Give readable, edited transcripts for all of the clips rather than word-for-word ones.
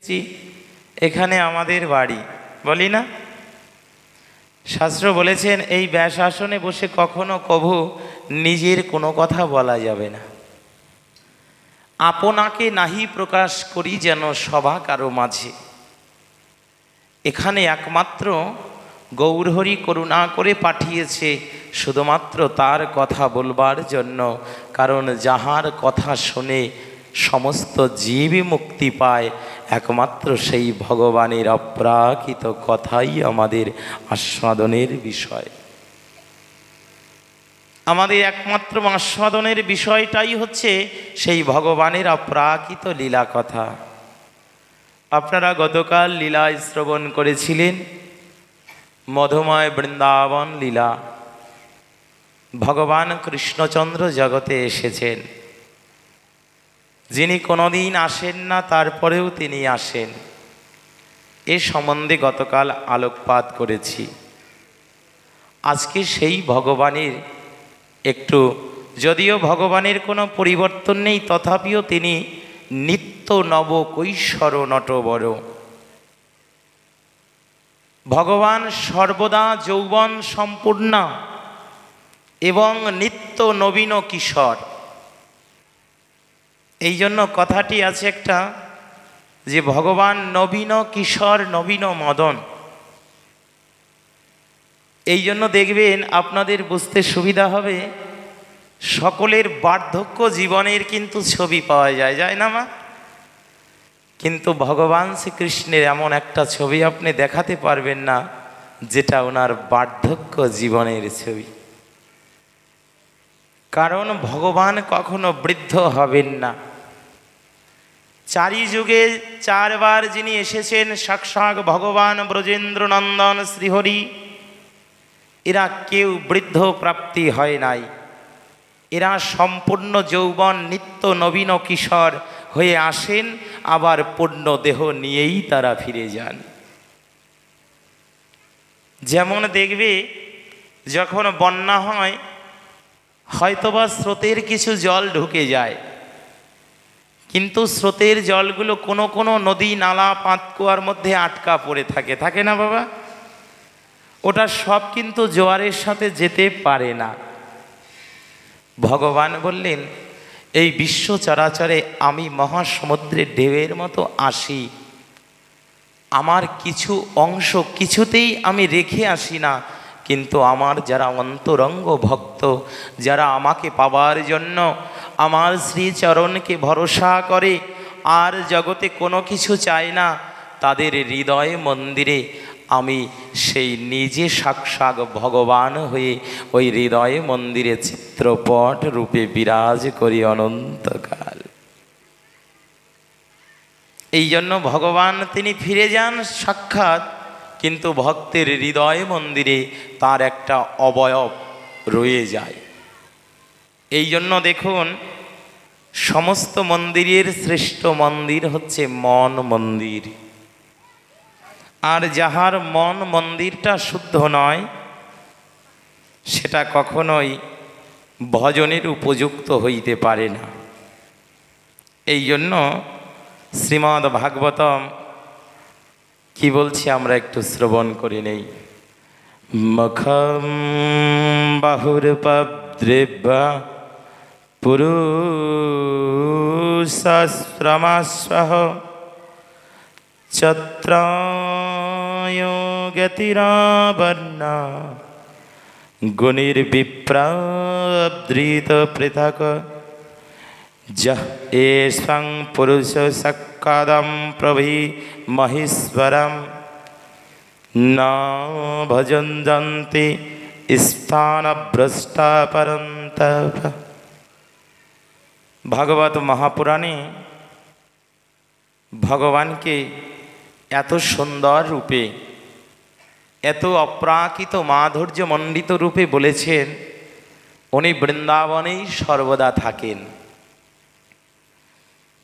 জি, এখানে আমাদের বাড়ি বলি না। শাস্ত্র বলেছেন এই ব্যাস আসনে বসে কখনো কভু নিজের কোনো কথা বলা যাবে না। আপনাকে নাহি প্রকাশ করি যেন সভা কারো মাঝে। এখানে একমাত্র গৌরহরি করুণা করে পাঠিয়েছে শুধুমাত্র তার কথা বলবার জন্য, কারণ যাহার কথা শুনে সমস্ত জীবই মুক্তি পায় একমাত্র সেই ভগবানের অপ্রাকৃত কথাই আমাদের আস্বাদনের বিষয়। আমাদের একমাত্র আস্বাদনের বিষয়টাই হচ্ছে সেই ভগবানের অপ্রাকৃত লীলা কথা। আপনারা গতকাল লীলা শ্রবণ করেছিলেন, মধুময় বৃন্দাবন লীলা। ভগবান কৃষ্ণচন্দ্র জগতে এসেছেন, যিনি কোনোদিন আসেন না তারপরেও তিনি আসেন, এ সম্বন্ধে গতকাল আলোকপাত করেছি। আজকে সেই ভগবানের একটু, যদিও ভগবানের কোনো পরিবর্তন নেই, তথাপিও তিনি নিত্য নব কৈশোর নটবর। ভগবান সর্বদা যৌবন সম্পূর্ণ এবং নিত্য নবীন কিশোর। এই জন্য কথাটি আছে একটা, যে ভগবান নবীন কিশোর নবীন মদন। এই জন্য দেখবেন আপনাদের বুঝতে সুবিধা হবে, সকলের বার্ধক্য জীবনের কিন্তু ছবি পাওয়া যায়, যায় না মা? কিন্তু ভগবান শ্রীকৃষ্ণের এমন একটা ছবি আপনি দেখাতে পারবেন না যেটা ওনার বার্ধক্য জীবনের ছবি। কারণ ভগবান কখনো বৃদ্ধ হবেন না। চারি যুগে চারবার যিনি এসেছেন সাক্ষাৎ ভগবান ব্রজেন্দ্র নন্দন শ্রীহরি, এরা কেউ বৃদ্ধ প্রাপ্তি হয় নাই। এরা সম্পূর্ণ যৌবন নিত্য নবীন কিশোর হয়ে আসেন, আবার পূর্ণ দেহ নিয়েই তারা ফিরে যান। যেমন দেখবে যখন বন্যা হয়, হয়তোবা স্রোতের কিছু জল ঢুকে যায়, কিন্তু স্রোতের জলগুলো কোনো কোনো নদী নালা পাতকুয়ার মধ্যে আটকা পড়ে থাকে, থাকে না বাবা? ওটা সব কিন্তু জোয়ারের সাথে যেতে পারে না। ভগবান বললেন এই বিশ্ব চরাচরে আমি মহাসমুদ্রের ঢেউয়ের মতো আসি, আমার কিছু অংশ কিছুতেই আমি রেখে আসি না, কিন্তু আমার যারা অন্তরঙ্গ ভক্ত, যারা আমাকে পাবার জন্য আমার শ্রীচরণকে ভরসা করে আর জগতে কোনো কিছু চায় না, তাদের হৃদয় মন্দিরে আমি সেই নিজে সাক্ষাৎ ভগবান হয়ে ওই হৃদয় মন্দিরে চিত্রপট রূপে বিরাজ করি অনন্তকাল। এই জন্য ভগবান তিনি ফিরে যান সাক্ষাৎ, কিন্তু ভক্তের হৃদয় মন্দিরে তার একটা অবয়ব রয়ে যায়। এই জন্য দেখুন সমস্ত মন্দিরের শ্রেষ্ঠ মন্দির হচ্ছে মন মন্দির। আর যাহার মন মন্দিরটা শুদ্ধ নয়, সেটা কখনোই ভজনের উপযুক্ত হইতে পারে না। এই জন্য শ্রীমদ্ ভাগবতম কি বলছি আমরা একটু শ্রবণ করে নেই। মুখম বাহুরপদ্রেব্যা পুরুষাশ্রমাশ্রহ চত্রায় গতিরাবর্ণা গুণির্বিপ্রাবৃত পৃথক যহ এষং পুরুষ সক্কাদম প্রভি মহেশ্বরম ন ভজন্তি স্থানভ্রষ্টা পরন্তপ। ভাগবত মহাপুরাণে ভগবানকে এত সুন্দর রূপে, এত অপ্রাকৃত মাধুর্য মণ্ডিত রূপে বলেছেন উনি বৃন্দাবনেই সর্বদা থাকেন।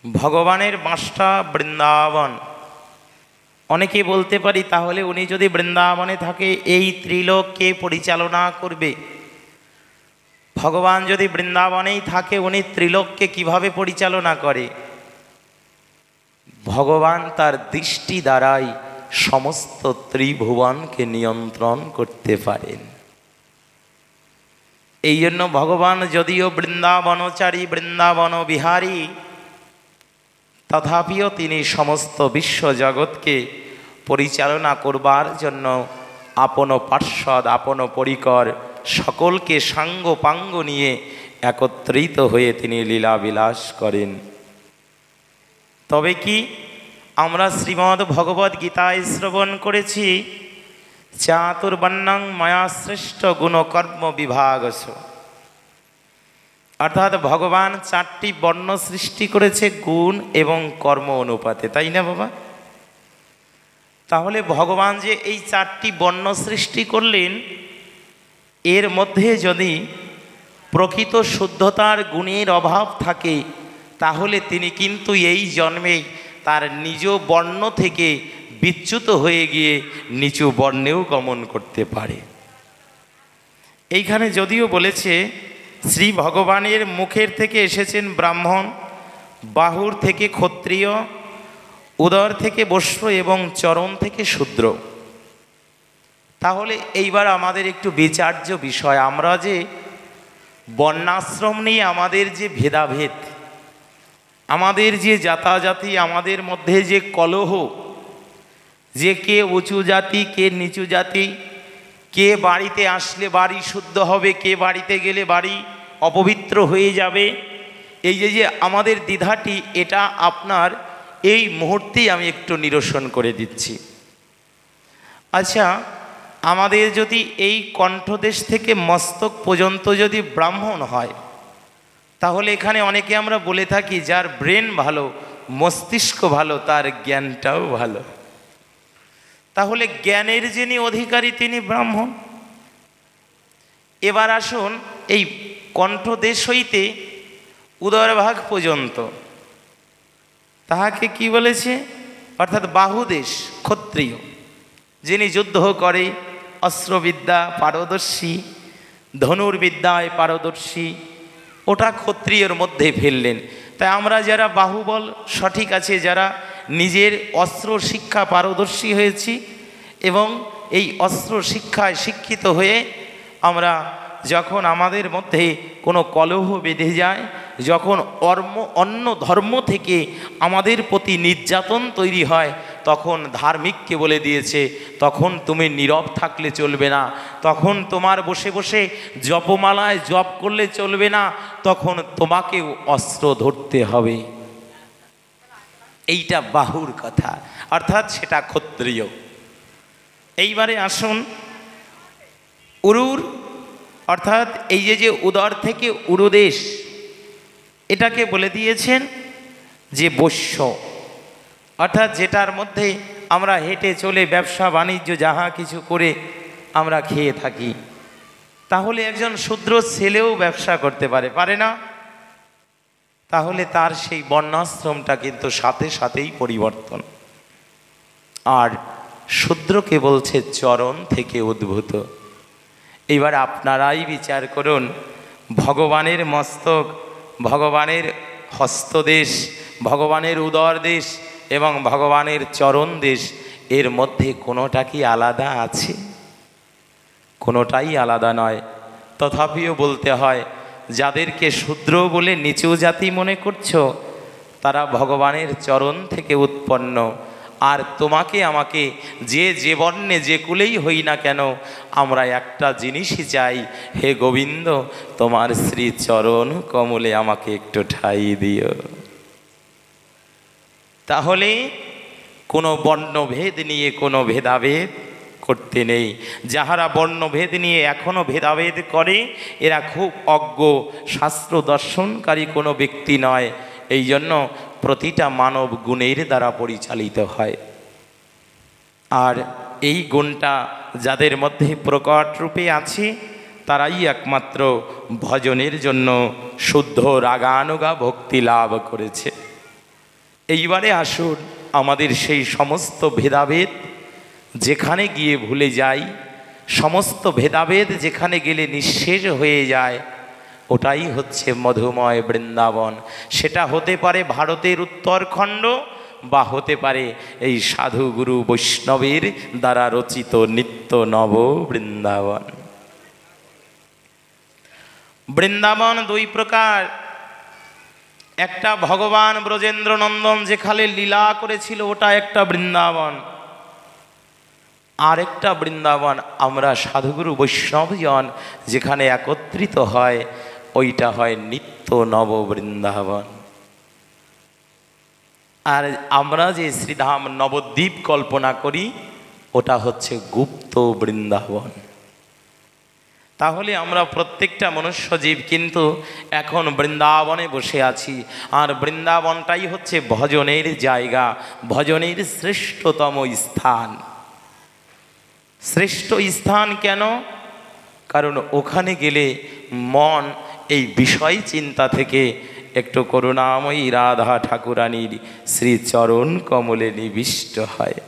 ভগবানের বাসটা বৃন্দাবন। অনেকে বলতে পারি তাহলে উনি যদি বৃন্দাবনে থাকে এই ত্রিলোক কে পরিচালনা করবে? ভগবান যদি বৃন্দাবনেই থাকে উনি ত্রিলোককে কিভাবে পরিচালনা করে? ভগবান তার দৃষ্টি দ্বারাই সমস্ত ত্রিভুবনকে নিয়ন্ত্রণ করতে পারেন। এই জন্য ভগবান যদিও বৃন্দাবনচারী, বৃন্দাবন বিহারী, তথাপিও তিনি সমস্ত বিশ্ব জগৎকে পরিচালনা করবার জন্য আপন পার্ষদ, আপন পরিকর সকলকে সাঙ্গ পাঙ্গ নিয়ে একত্রিত হয়ে তিনি লীলা বিলাস করেন। তবে কি আমরা শ্রীমদ্ ভগবদ্ গীতায় শ্রবণ করেছি, চাতুর্বর্ণং মায়া শ্রেষ্ঠ গুণকর্ম বিভাগস, অর্থাৎ ভগবান 4টি বর্ণ সৃষ্টি করেছে গুণ এবং কর্ম অনুপাতে, তাই না বাবা? তাহলে ভগবান যে এই 4টি বর্ণ সৃষ্টি করলেন, এর মধ্যে যদি প্রকৃত শুদ্ধতার গুণের অভাব থাকে, তাহলে তিনি কিন্তু এই জন্মে তার নিজ বর্ণ থেকে বিচ্যুত হয়ে গিয়ে নিচু বর্ণেও গমন করতে পারে। এইখানে যদিও বলেছে শ্রী ভগবানের মুখের থেকে এসেছেন ব্রাহ্মণ, বাহুর থেকে ক্ষত্রিয়, উদর থেকে বৈশ্য এবং চরণ থেকে শূদ্র। তাহলে এইবার আমাদের একটু বিচার্য বিষয়, আমরা যে বর্ণাশ্রম নিয়ে আমাদের যে ভেদাভেদ, আমাদের যে জাতাজাতি, আমাদের মধ্যে যে কলহ, যে কে উঁচু জাতি কে নিচু জাতি, কে বাড়িতে আসলে বাড়ি শুদ্ধ হবে, কে বাড়িতে গেলে বাড়ি অপবিত্র হয়ে যাবে, এই যে আমাদের দ্বিধাটি, এটা আপনার এই মুহূর্তেই আমি একটু নিরসন করে দিচ্ছি। আচ্ছা, আমাদের যদি এই কণ্ঠদেশ থেকে মস্তক পর্যন্ত যদি ব্রাহ্মণ হয়, তাহলে এখানে অনেকে আমরা বলে থাকি যার ব্রেন ভালো, মস্তিষ্ক ভালো, তার জ্ঞানটাও ভালো। তাহলে জ্ঞানের যিনি অধিকারী তিনি ব্রাহ্মণ। এবার আসুন এই কণ্ঠদেশ হইতে উদরভাগ পর্যন্ত, তাহাকে কি বলেছে? অর্থাৎ বাহুদেশ ক্ষত্রিয়, যিনি যুদ্ধ করে, অস্ত্রবিদ্যা পারদর্শী, ধনুর্বিদ্যায় পারদর্শী, ওটা ক্ষত্রিয়র মধ্যে ফেললেন। তাই আমরা যারা বাহুবল সঠিক আছে, যারা নিজের অস্ত্র শিক্ষা পারদর্শী হয়েছি এবং এই অস্ত্র শিক্ষায় শিক্ষিত হয়ে আমরা যখন আমাদের মধ্যে কোনো কলহ বেঁধে যায়, যখন অন্য ধর্ম থেকে আমাদের প্রতি নির্যাতন তৈরি হয়, তখন ধার্মিককে বলে দিয়েছে তখন তুমি নীরব থাকলে চলবে না, তখন তোমার বসে বসে জপমালায় জপ করলে চলবে না, তখন তোমাকেও অস্ত্র ধরতে হবে। এইটা বাহুর কথা, অর্থাৎ সেটা ক্ষত্রিয়। এইবারে আসুন উরুর, অর্থাৎ এই যে উদর থেকে উরুদেশ, এটাকে বলে দিয়েছেন যে বৈশ্য, অর্থাৎ যেটার মধ্যে আমরা হেঁটে চলে ব্যবসা বাণিজ্য যাহা কিছু করে আমরা খেয়ে থাকি। তাহলে একজন শূদ্র ছেলেও ব্যবসা করতে পারে না? তাহলে তার সেই বর্ণাশ্রমটা কিন্তু সাথে সাথেই পরিবর্তন। আর শূদ্রকে বলছে চরণ থেকে উদ্ভূত। এইবার আপনারাই বিচার করুন, ভগবানের মস্তক, ভগবানের হস্তদেশ, ভগবানের উদর দেশ এবং ভগবানের চরণ দেশ, এর মধ্যে কোনোটা কি আলাদা আছে? কোনোটাই আলাদা নয়। তথাপিও বলতে হয়, যাদেরকে শূদ্র বলে নিচু জাতি মনে করছো, তারা ভগবানের চরণ থেকে উৎপন্ন। আর তোমাকে আমাকে যে বর্ণে যে কুলেই হই না কেন, আমরা একটা জিনিসই চাই, হে গোবিন্দ, তোমার শ্রী চরণ কমলে আমাকে একটু ঠাঁই দিও। তাহলে কোনো বর্ণভেদ নিয়ে কোনো ভেদাভেদ করতে নেই। যাহারা বর্ণভেদ নিয়ে এখনও ভেদাভেদ করে, এরা খুব অজ্ঞ, শাস্ত্র দর্শনকারী কোনো ব্যক্তি নয়। এই জন্য প্রতিটা মানব গুণের দ্বারা পরিচালিত হয়। আর এই গুণটা যাদের মধ্যে প্রকট রূপে আছে, তারাই একমাত্র ভজনের জন্য শুদ্ধ রাগানুগা ভক্তি লাভ করেছে। এইবারে আসুন আমাদের সেই সমস্ত ভেদাভেদ যেখানে গিয়ে ভুলে যাই, সমস্ত ভেদাভেদ যেখানে গেলে নিঃশেষ হয়ে যায়, ওটাই হচ্ছে মধুময় বৃন্দাবন। সেটা হতে পারে ভারতের উত্তরখণ্ড বা হতে পারে এই সাধু গুরু বৈষ্ণবের দ্বারা রচিত নিত্য নব বৃন্দাবন। বৃন্দাবন দুই প্রকার, একটা ভগবান ব্রজেন্দ্র নন্দন যেখানে লীলা করেছিল ওটা একটা বৃন্দাবন, আর একটা বৃন্দাবন আমরা সাধুগুরু বৈষ্ণবজন যেখানে একত্রিত হয় ওইটা হয় নিত্য নব বৃন্দাবন। আর আমরা যে শ্রীধাম নবদ্বীপ কল্পনা করি ওটা হচ্ছে গুপ্ত বৃন্দাবন। তাহলে আমরা প্রত্যেকটা মনুষ্যজীব কিন্তু এখন বৃন্দাবনে বসে আছি, আর বৃন্দাবনটাই হচ্ছে ভজনের জায়গা, ভজনের শ্রেষ্ঠতম স্থান। শ্রেষ্ঠ স্থান কেন? কারণ ওখানে গেলে মন এই বিষয় চিন্তা থেকে একটু করুণাময়ী রাধা ঠাকুরানীর শ্রীচরণ কমলে নিবিষ্ট হয়।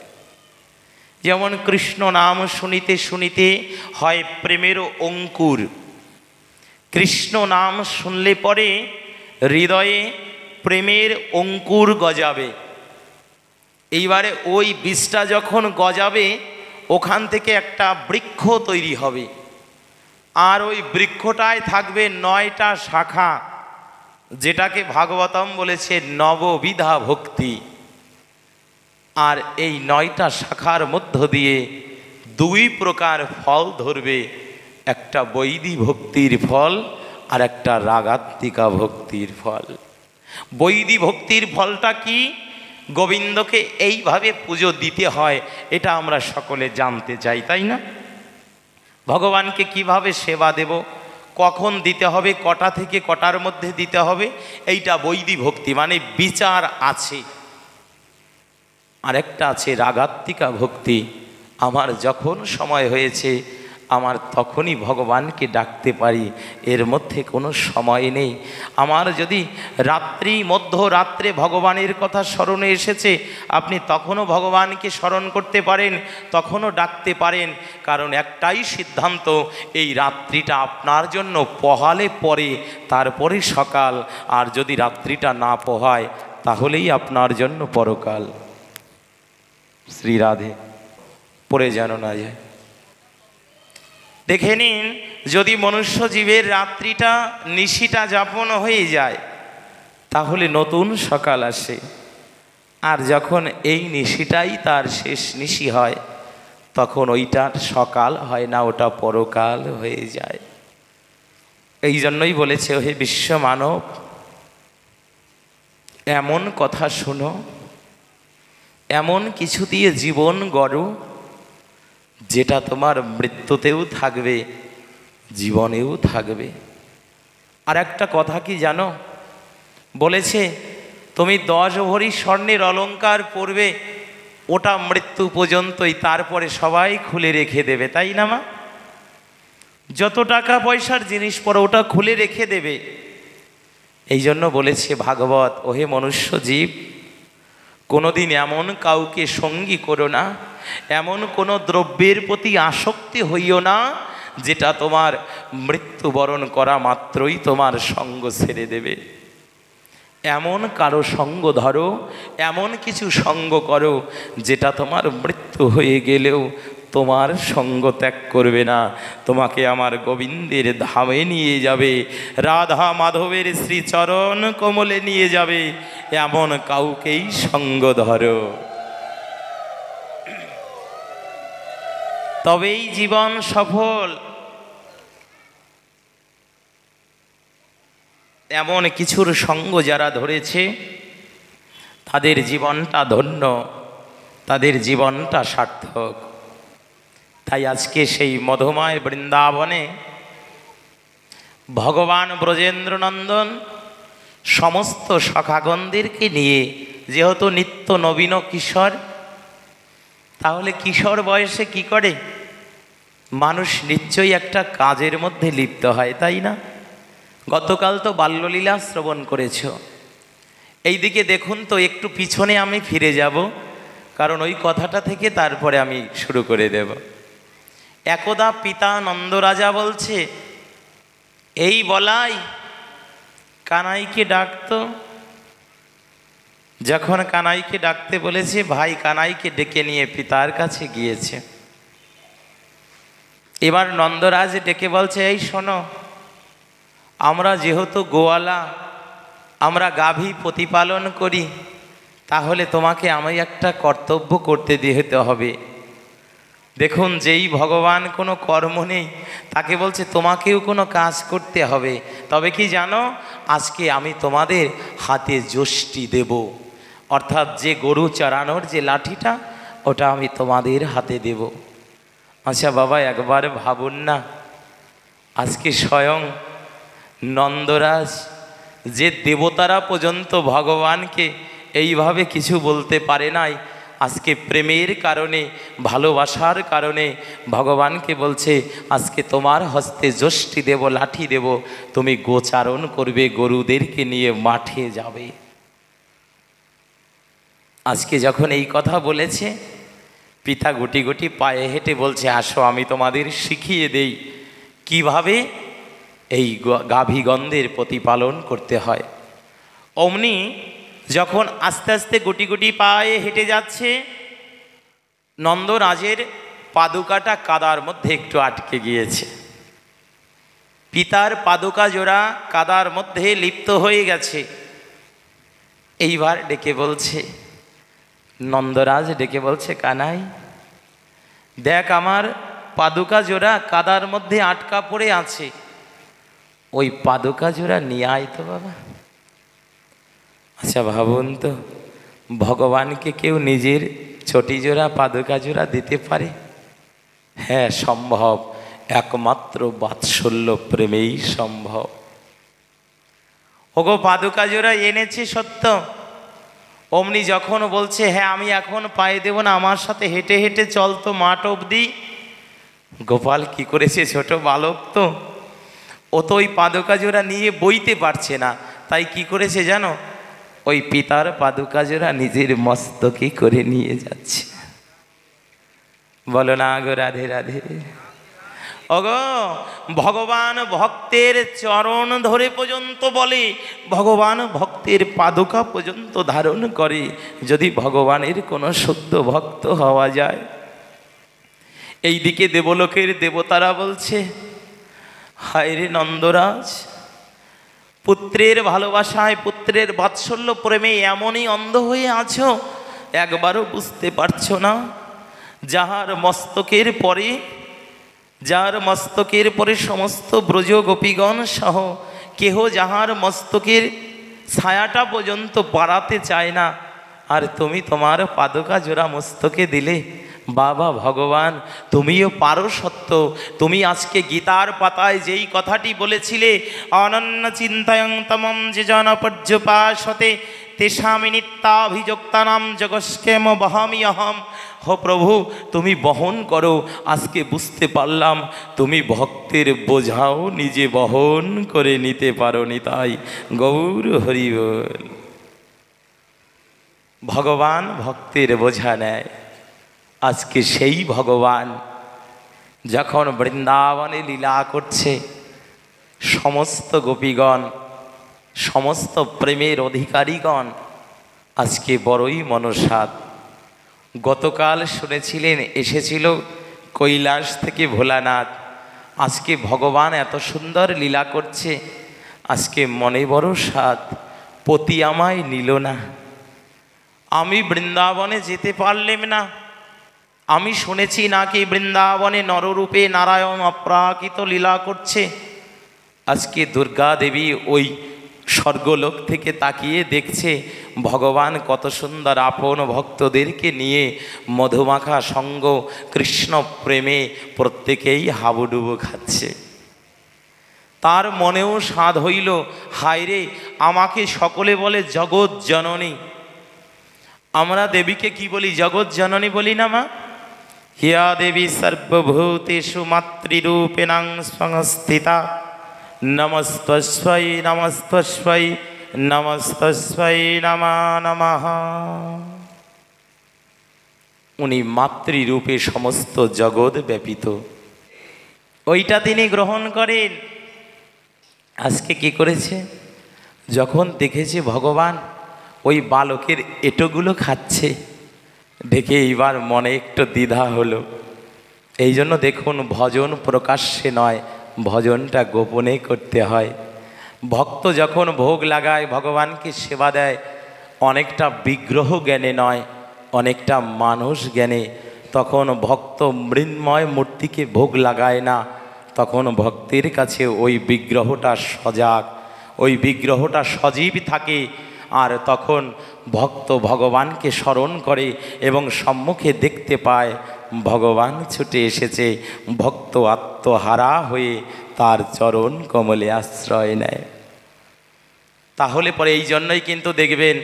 যেমন কৃষ্ণ নাম শুনিতে শুনিতে হয় প্রেমের অঙ্কুর, কৃষ্ণ নাম শুনলে পরে হৃদয়ে প্রেমের অঙ্কুর গজাবে। এইবারে ওই বীজটা যখন গজাবে ওখান থেকে একটা বৃক্ষ তৈরি হবে, আর ওই বৃক্ষটায় থাকবে 9টা শাখা, যেটাকে ভাগবতম বলেছে নববিধা ভক্তি। আর এই 9টা শাখার মধ্য দিয়ে 2 প্রকার ফল ধরবে, একটা বৈদি ভক্তির ফল আর একটা রাগাত্মিকা ভক্তির ফল। বৈদি ভক্তির ফলটা কি? গোবিন্দকে এইভাবে পুজো দিতে হয়, এটা আমরা সকলে জানতে চাই, তাই না? ভগবানকে কিভাবে সেবা দেব, কখন দিতে হবে, কটা থেকে কটার মধ্যে দিতে হবে, এইটা বৈদি ভক্তি, মানে বিচার আছে। আরেকটা আছে রাগাত্মিকা ভক্তি, আমার যখন সময় হয়েছে আমার তখনই ভগবানকে ডাকতে পারি, এর মধ্যে কোনো সময় নেই। আমার যদি রাত্রি মধ্যরাত্রে ভগবানের কথা স্মরণে এসেছে, আপনি তখনও ভগবানকে স্মরণ করতে পারেন, তখনও ডাকতে পারেন, কারণ একটাই সিদ্ধান্ত, এই রাত্রিটা আপনার জন্য পোহালে পরে তারপরে সকাল, আর যদি রাত্রিটা না পোহায় তাহলেই আপনার জন্য পরকাল। শ্রী রাধে, পড়ে যেন না যায়। দেখে নিন, যদি মনুষ্য জীবের রাত্রিটা নিশিটা যাপন হয়ে যায় তাহলে নতুন সকাল আসে, আর যখন এই নিশিটাই তার শেষ নিশি হয় তখন ওইটার সকাল হয় না, ওটা পরকাল হয়ে যায়। এই জন্যই বলেছে, হে বিশ্ব মানব, এমন কথা শোনো, এমন কিছু দিয়ে জীবন গড়ো যেটা তোমার মৃত্যুতেও থাকবে, জীবনেও থাকবে। আর একটা কথা কি জানো? বলেছে তুমি 10 ভরি স্বর্ণের অলংকার পরবে, ওটা মৃত্যু পর্যন্তই, তারপরে সবাই খুলে রেখে দেবে, তাই না মা? যত টাকা পয়সার জিনিস পরো ওটা খুলে রেখে দেবে। এই জন্য বলেছে ভাগবত, ওহে মনুষ্য জীব, কোনোদিন এমন কাউকে সঙ্গী করো না, এমন কোনো দ্রব্যের প্রতি আসক্তি হইও না যেটা তোমার মৃত্যুবরণ করা মাত্রই তোমার সঙ্গ ছেড়ে দেবে। এমন কারো সঙ্গ ধরো, এমন কিছু সঙ্গ করো যেটা তোমার মৃত্যু হয়ে গেলেও তোমার সঙ্গ ত্যাগ করবে না, তোমাকে আমার গোবিন্দের ধামে নিয়ে যাবে, রাধা মাধবের শ্রীচরণ কমলে নিয়ে যাবে। এমন কাউকেই সঙ্গ ধরো, তবেই জীবন সফল। এমন কিছুর সঙ্গ যারা ধরেছে তাদের জীবনটা ধন্য, তাদের জীবনটা সার্থক। তাই আজকে সেই মধুময় বৃন্দাবনে ভগবান ব্রজেন্দ্রনন্দন সমস্ত সখাগণদেরকে নিয়ে, যেহেতু নিত্য নবীন কিশোর, তাহলে কিশোর বয়সে কি করে মানুষ? নিশ্চয়ই একটা কাজের মধ্যে লিপ্ত হয়, তাই না? গতকাল তো বাল্যলীলা শ্রবণ করেছ। এইদিকে দেখুন তো, একটু পিছনে আমি ফিরে যাব, কারণ ওই কথাটা থেকে তারপরে আমি শুরু করে দেব। একদা পিতা নন্দরাজা বলছে, এই বলাই কানাইকে ডাকতো, যখন কানাইকে ডাকতে বলেছে, ভাই কানাইকে ডেকে নিয়ে পিতার কাছে গিয়েছে। এবার নন্দরাজ ডেকে বলছে, এই শোনো, আমরা যেহেতু গোয়ালা, আমরা গাভী প্রতিপালন করি, তাহলে তোমাকে আমি একটা কর্তব্য করতে দিতে হবে। দেখুন, যেই ভগবান কোনো কর্ম নেই তাকে বলছে তোমাকেও কোনো কাজ করতে হবে। তবে কি জানো, আজকে আমি তোমাদের হাতে যষ্টি দেব, অর্থাৎ যে গরু চড়ানোর যে লাঠিটা, ওটা আমি তোমাদের হাতে দেব। আচ্ছা বাবা, একবার ভাবুন না, আজকে স্বয়ং নন্দরাজ, যে দেবতারা পর্যন্ত ভগবানকে এইভাবে কিছু বলতে পারে নাই, আজকে প্রেমের কারণে, ভালোবাসার কারণে ভগবানকে বলছে, আজকে তোমার হস্তে যষ্টি দেব, লাঠি দেব, তুমি গোচারণ করবে, গরুদেরকে নিয়ে মাঠে যাবে। আজকে যখন এই কথা বলেছে, পিতা গুটি গুটি পায়ে হেঁটে বলছে, আসো আমি তোমাদের শিখিয়ে দেই কিভাবে এই গাভীগন্ধের প্রতিপালন করতে হয়। অমনি যখন আস্তে আস্তে গুটি গুটি পায়ে হেঁটে যাচ্ছে, নন্দরাজের পাদুকাটা কাদার মধ্যে একটু আটকে গিয়েছে। পিতার পাদুকা জোড়া কাদার মধ্যে লিপ্ত হয়ে গেছে। এইবার ডেকে বলছে, নন্দরাজ ডেকে বলছে, কানাই দেখ, আমার পাদুকা জোড়া কাদার মধ্যে আটকা পড়ে আছে, ওই পাদুকা জোড়া নিয়ে আয় তো বাবা। আচ্ছা ভাবুন তো, ভগবানকে কেউ নিজের চটি জোড়া পাদুকা জোড়া দিতে পারে? হ্যাঁ সম্ভব, একমাত্র বাৎসল্য প্রেমেই সম্ভব। ওগো পাদুকা জোড়া এনেছে সত্য, অমনি যখন বলছে, হ্যাঁ আমি এখন পায়ে দেব না, আমার সাথে হেঁটে হেঁটে চল তো মাঠ অবধি। গোপাল কি করেছে, ছোট বালক তো, ও তো ওই পাদুকা জোড়া নিয়ে বইতে পারছে না, তাই কি করেছে জানো, ওই পিতার পাদুকা জোড়া নিজের মস্তকে করে নিয়ে যাচ্ছে। বলো না গো রাধে রাধে। ওগো, ভগবান ভক্তের চরণ ধরে পর্যন্ত বলে, ভগবান ভক্তের পাদুকা পর্যন্ত ধারণ করে, যদি ভগবানের কোনো শুদ্ধ ভক্ত হওয়া যায়। এইদিকে দেবলোকের দেবতারা বলছে, হায় রে নন্দরাজ, পুত্রের ভালোবাসায়, পুত্রের বাৎসল্য প্রেমে এমনই অন্ধ হয়ে আছো, একবারও বুঝতে পারছো না, যাহার মস্তকের পরে সমস্ত ব্রজ গোপীগণ সহ কেহ যাহার মস্তকের ছায়াটা পর্যন্ত বাড়াতে চায় না, আর তুমি তোমার পাদুকা জোড়া মস্তকে দিলে। বাবা ভগবান, তুমিও পারো সত্য। তুমি আজকে গীতার পাতায় যেই কথাটি বলেছিলে, অনন্য চিন্তায়ং তমম যে জন পর্যপাসতে তেষামি নিত্যাভিযোক্তানাম জগস্কেম বহামি অহম। হো প্রভু, তুমি বহন করো। আজকে বুঝতে পারলাম তুমি ভক্তের বোঝাও নিজে বহন করে নিতে পারো নি, তাই গৌর হরি বল। ভগবান ভক্তের বোঝা নেয়। আজকে সেই ভগবান যখন বৃন্দাবনে লীলা করছে, সমস্ত গোপীগণ, সমস্ত প্রেমের অধিকারীগণ আজকে বড়ই মনসাদ। গতকাল শুনেছিলেন এসেছিল কৈলাস থেকে ভোলানাথ, আজকে ভগবান এত সুন্দর লীলা করছে, আজকে মনে বড় স্বাদ। পতি আমায় নিল না, আমি বৃন্দাবনে যেতে পারলাম না। আমি শুনেছি নাকি বৃন্দাবনে নররূপে নারায়ণ অপ্রাকৃত লীলা করছে। আজকে দুর্গা দেবী ওই স্বর্গলোক থেকে তাকিয়ে দেখছে ভগবান কত সুন্দর আপন ভক্তদেরকে নিয়ে মধুমাখা সঙ্গ কৃষ্ণ প্রেমে প্রত্যেকেই হাবুডুবু খাচ্ছে। তার মনেও স্বাদ হইল, হায় রে, আমাকে সকলে বলে জগৎ জননী। আমরা দেবীকে কি বলি? জগৎ জননী বলি না মা? হিয়া দেবী সর্বভূতেষু মাতৃরূপেণাং সংস্থিতা। নমস্তস্मै নমস্তস্मै নমস্তস্मै নমঃ নমঃ। উনি মাতৃরূপে সমস্ত জগৎ ব্যাপিত, ওইটা তিনি গ্রহণ করেন। আজকে কি করেছে? যখন দেখেছে ভগবান ওই বালকের এঁটোগুলো খাচ্ছে। দেখে এইবার মনে একটু দ্বিধা হলো। এই জন্য দেখুন, ভজন প্রকাশ্যে নয়, ভজনটা গোপনে করতে হয়। ভক্ত যখন ভোগ লাগায়, ভগবানকে সেবা দেয়, অনেকটা বিগ্রহ জ্ঞানে নয়, অনেকটা মানুষ জ্ঞানে। তখন ভক্ত মৃন্ময় মূর্তিকে ভোগ লাগায় না, তখন ভক্তের কাছে ওই বিগ্রহটা সজাগ, ওই বিগ্রহটা সজীব থাকে। আর তখন ভক্ত ভগবানকে স্মরণ করে এবং সম্মুখে দেখতে পায় ভগবান ছুটে এসেছে। ভক্ত আত্মহারা হয়ে তার চরণ কমলে আশ্রয় নেয়। তাহলে পরে এই জন্যই কিন্তু দেখবেন,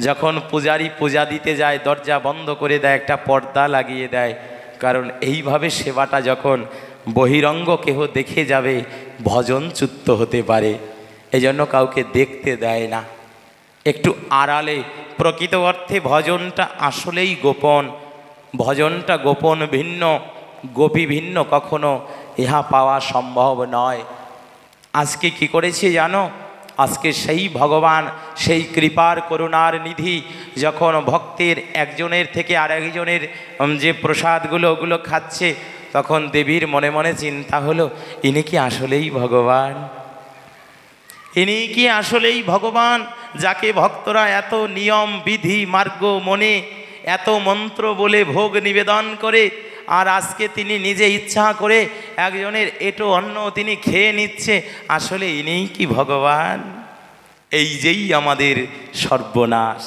যখন পূজারী পূজা দিতে যায় দরজা বন্ধ করে দেয়, একটা পর্দা লাগিয়ে দেয়। কারণ এইভাবে সেবাটা যখন বহিরঙ্গ কেহ দেখে যাবে, ভজনচ্যুত হতে পারে। এই জন্য কাউকে দেখতে দেয় না, একটু আড়ালে। প্রকৃত অর্থে ভজনটা আসলেই গোপন। ভজনটা গোপন ভিন্ন, গোপী ভিন্ন, কখনো ইহা পাওয়া সম্ভব নয়। আজকে কি করেছে জানো? আজকে সেই ভগবান, সেই কৃপার করুণার নিধি যখন ভক্তের একজনের থেকে আরেকজনের যে প্রসাদগুলো ওগুলো খাচ্ছে, তখন দেবীর মনে মনে চিন্তা হলো, ইনি কি আসলেই ভগবান? ইনি কি আসলেই ভগবান, যাকে ভক্তরা এত নিয়ম বিধি মার্গ মনে এত মন্ত্র বলে ভোগ নিবেদন করে, আর আজকে তিনি নিজে ইচ্ছা করে একজনের এটো অন্ন তিনি খেয়ে নিচ্ছে। আসলে ইনিই কি ভগবান? এই যেই আমাদের সর্বনাশ।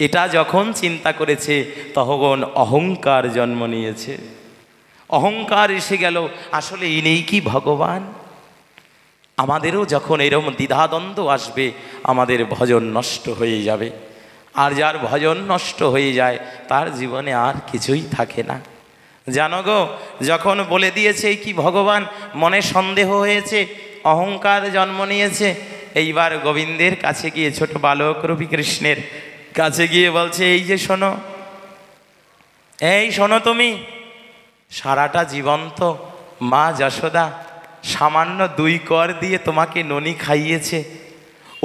এটা যখন চিন্তা করেছে, তখন অহংকার জন্ম নিয়েছে। অহংকার এসে গেল, আসলে ইনিই কি ভগবান? আমাদেরও যখন এরকম দ্বিধাদ্বন্দ্ব আসবে, আমাদের ভজন নষ্ট হয়ে যাবে। আর যার ভজন নষ্ট হয়ে যায়, তার জীবনে আর কিছুই থাকে না। জানো গো, যখন বলে দিয়েছে এই কি ভগবান, মনে সন্দেহ হয়েছে, অহংকার জন্ম নিয়েছে। এইবার গোবিন্দের কাছে গিয়ে, ছোট বালক রবি কৃষ্ণের কাছে গিয়ে বলছে, এই যে শোনো, এই শোনো, তুমি সারাটা জীবন তো মা যশোদা সামান্য 2 কর দিয়ে তোমাকে ননি খাইয়েছে,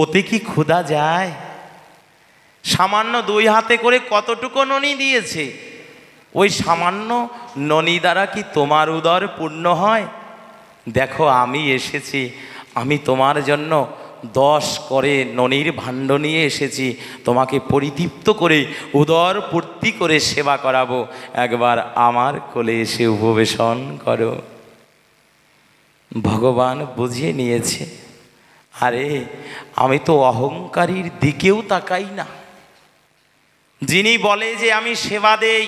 ওতে কি ক্ষুধা যায়? সামান্য 2 হাতে করে কতটুকু ননি দিয়েছে, ওই সামান্য ননি দ্বারা কি তোমার উদর পূর্ণ হয়? দেখো, আমি এসেছি, আমি তোমার জন্য 10 করে ননির ভাণ্ড নিয়ে এসেছি, তোমাকে পরিতৃপ্ত করে উদর পূর্তি করে সেবা করাবো। একবার আমার কোলে এসে উপবেশন করো। ভগবান বুঝিয়ে নিয়েছে, আরে আমি তো অহংকারীর দিকেও তাকাই না। যিনি বলে যে আমি সেবা দেই,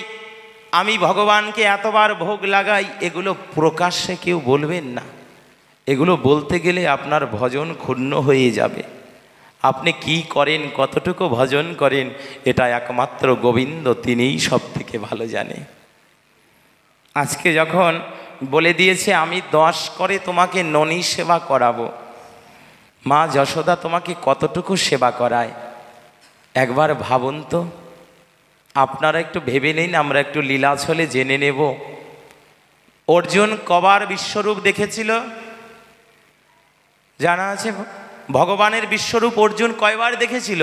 আমি ভগবানকে এতবার ভোগ লাগাই, এগুলো প্রকাশ্যে কেউ বলবেন না। এগুলো বলতে গেলে আপনার ভজন ক্ষুণ্ণ হয়ে যাবে। আপনি কি করেন, কতটুকু ভজন করেন, এটা একমাত্র গোবিন্দ, তিনিই সব থেকে ভালো জানে। আজকে যখন বলে দিয়েছে আমি 10 করে তোমাকে ননি সেবা করাবো, মা যশোদা তোমাকে কতটুকু সেবা করায় একবার ভাবুন তো। আপনারা একটু ভেবে নিন, আমরা একটু লীলাছলে জেনে নেব। অর্জুন কবার বিশ্বরূপ দেখেছিল জানা আছে? ভগবানের বিশ্বরূপ অর্জুন কয়বার দেখেছিল?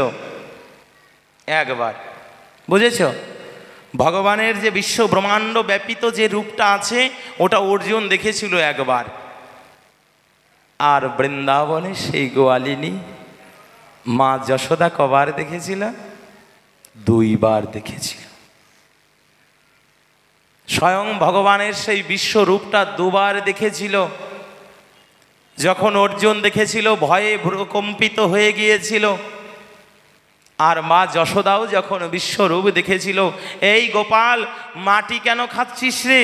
একবার। বুঝেছ? ভগবানের যে বিশ্ব ব্রহ্মাণ্ড ব্যাপিত যে রূপটা আছে, ওটা অর্জুন দেখেছিল একবার। আর বৃন্দাবনে সেই গোয়ালিনী মা যশোদা কবার দেখেছিল? 2 বার দেখেছিল। স্বয়ং ভগবানের সেই বিশ্বরূপটা 2 বার দেখেছিল। যখন অর্জুন দেখেছিল, ভয়ে ভ্রুকম্পিত হয়ে গিয়েছিল। আর মা যশোদাও যখন বিশ্বরূপ দেখেছিল, এই গোপাল মাটি কেন খাচ্ছিস রে?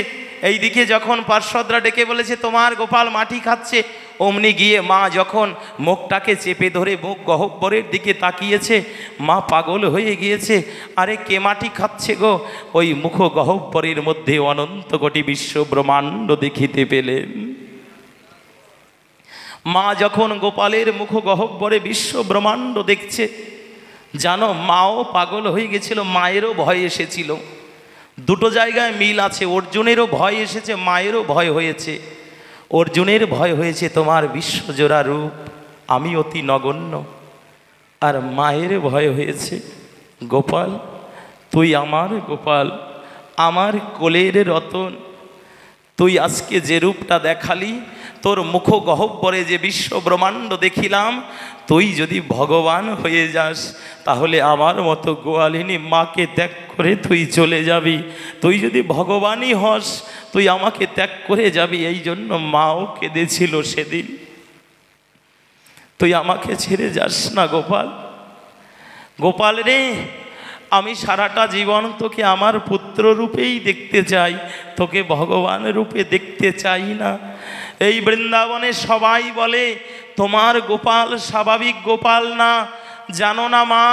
এইদিকে যখন পার্শ্বদরা ডেকে বলেছে তোমার গোপাল মাটি খাচ্ছে, অমনি গিয়ে মা যখন মুখটাকে চেপে ধরে মুখ গহ্বরের দিকে তাকিয়েছে, মা পাগল হয়ে গিয়েছে। আরে কে মাটি খাচ্ছে গো? ওই মুখ গহ্বরের মধ্যে অনন্ত কোটি বিশ্ব ব্রহ্মাণ্ড দেখিতে পেলেন। মা যখন গোপালের মুখ গহ্বরে বিশ্ব ব্রহ্মাণ্ড দেখছে, জানো মাও পাগল হয়ে গেছিল, মায়েরও ভয় এসেছিল। 2টো জায়গায় মিল আছে। অর্জুনেরও ভয় এসেছে, মায়েরও ভয় হয়েছে। অর্জুনের ভয় হয়েছে তোমার বিশ্বজোড়া রূপ, আমি অতি নগণ্য। আর মায়ের ভয় হয়েছে, গোপাল তুই আমার গোপাল, আমার কোলের রতন, তুই আজকে যে রূপটা দেখালি, তোর মুখ গহ্বরে যে বিশ্ব ব্রহ্মাণ্ড দেখিলাম, তুই যদি ভগবান হয়ে যাস তাহলে আমার মতো গোয়ালিনী মাকে ত্যাগ করে তুই চলে যাবি। তুই যদি ভগবানই হস তুই আমাকে ত্যাগ করে যাবি। এই জন্য মাও কেঁদেছিল সেদিন। তুই আমাকে ছেড়ে যাস না গোপাল। গোপাল রে, আমি সারাটা জীবন তোকে আমার পুত্র রূপেই দেখতে চাই, তোকে ভগবান রূপে দেখতে চাই না। এই বৃন্দাবনে সবাই বলে তোমার গোপাল স্বাভাবিক গোপাল না, জানো না মা,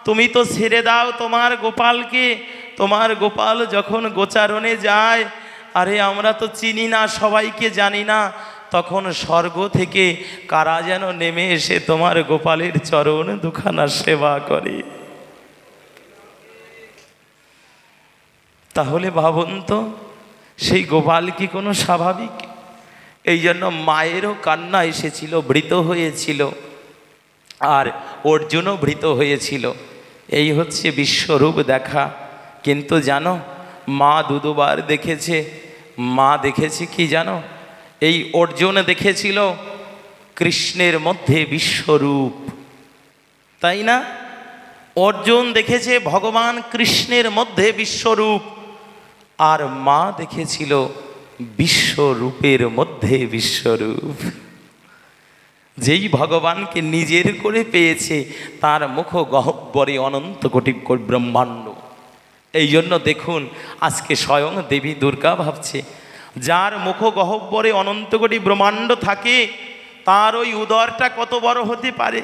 তুমি তো ছেড়ে দাও তোমার গোপালকে। তোমার গোপাল যখন গোচারণে যায়, আরে আমরা তো চিনি না, সবাইকে জানি না, তখন স্বর্গ থেকে কারা যেন নেমে এসে তোমার গোপালের চরণ দুখানা সেবা করে। তাহলে ভাবুন তো, সেই গোপাল কি কোনো স্বাভাবিক? এই জন্য মায়েরও কান্না এসেছিল, ভৃত হয়েছিল, আর অর্জুনও ভৃত হয়েছিল। এই হচ্ছে বিশ্বরূপ দেখা। কিন্তু জানো, মা দুবার দেখেছে। মা দেখেছে কি জানো? এই অর্জুন দেখেছিল কৃষ্ণের মধ্যে বিশ্বরূপ, তাই না? অর্জুন দেখেছে ভগবান কৃষ্ণের মধ্যে বিশ্বরূপ, আর মা দেখেছিল বিশ্বরূপের মধ্যে বিশ্বরূপ। যেই ভগবানকে নিজের করে পেয়েছে তার মুখ গহ্বরে অনন্ত কোটি ব্রহ্মাণ্ড। এই জন্য দেখুন আজকে স্বয়ং দেবী দুর্গা ভাবছে, যার মুখ গহ্বরে অনন্ত কোটি ব্রহ্মাণ্ড থাকে তার ওই উদরটা কত বড় হতে পারে।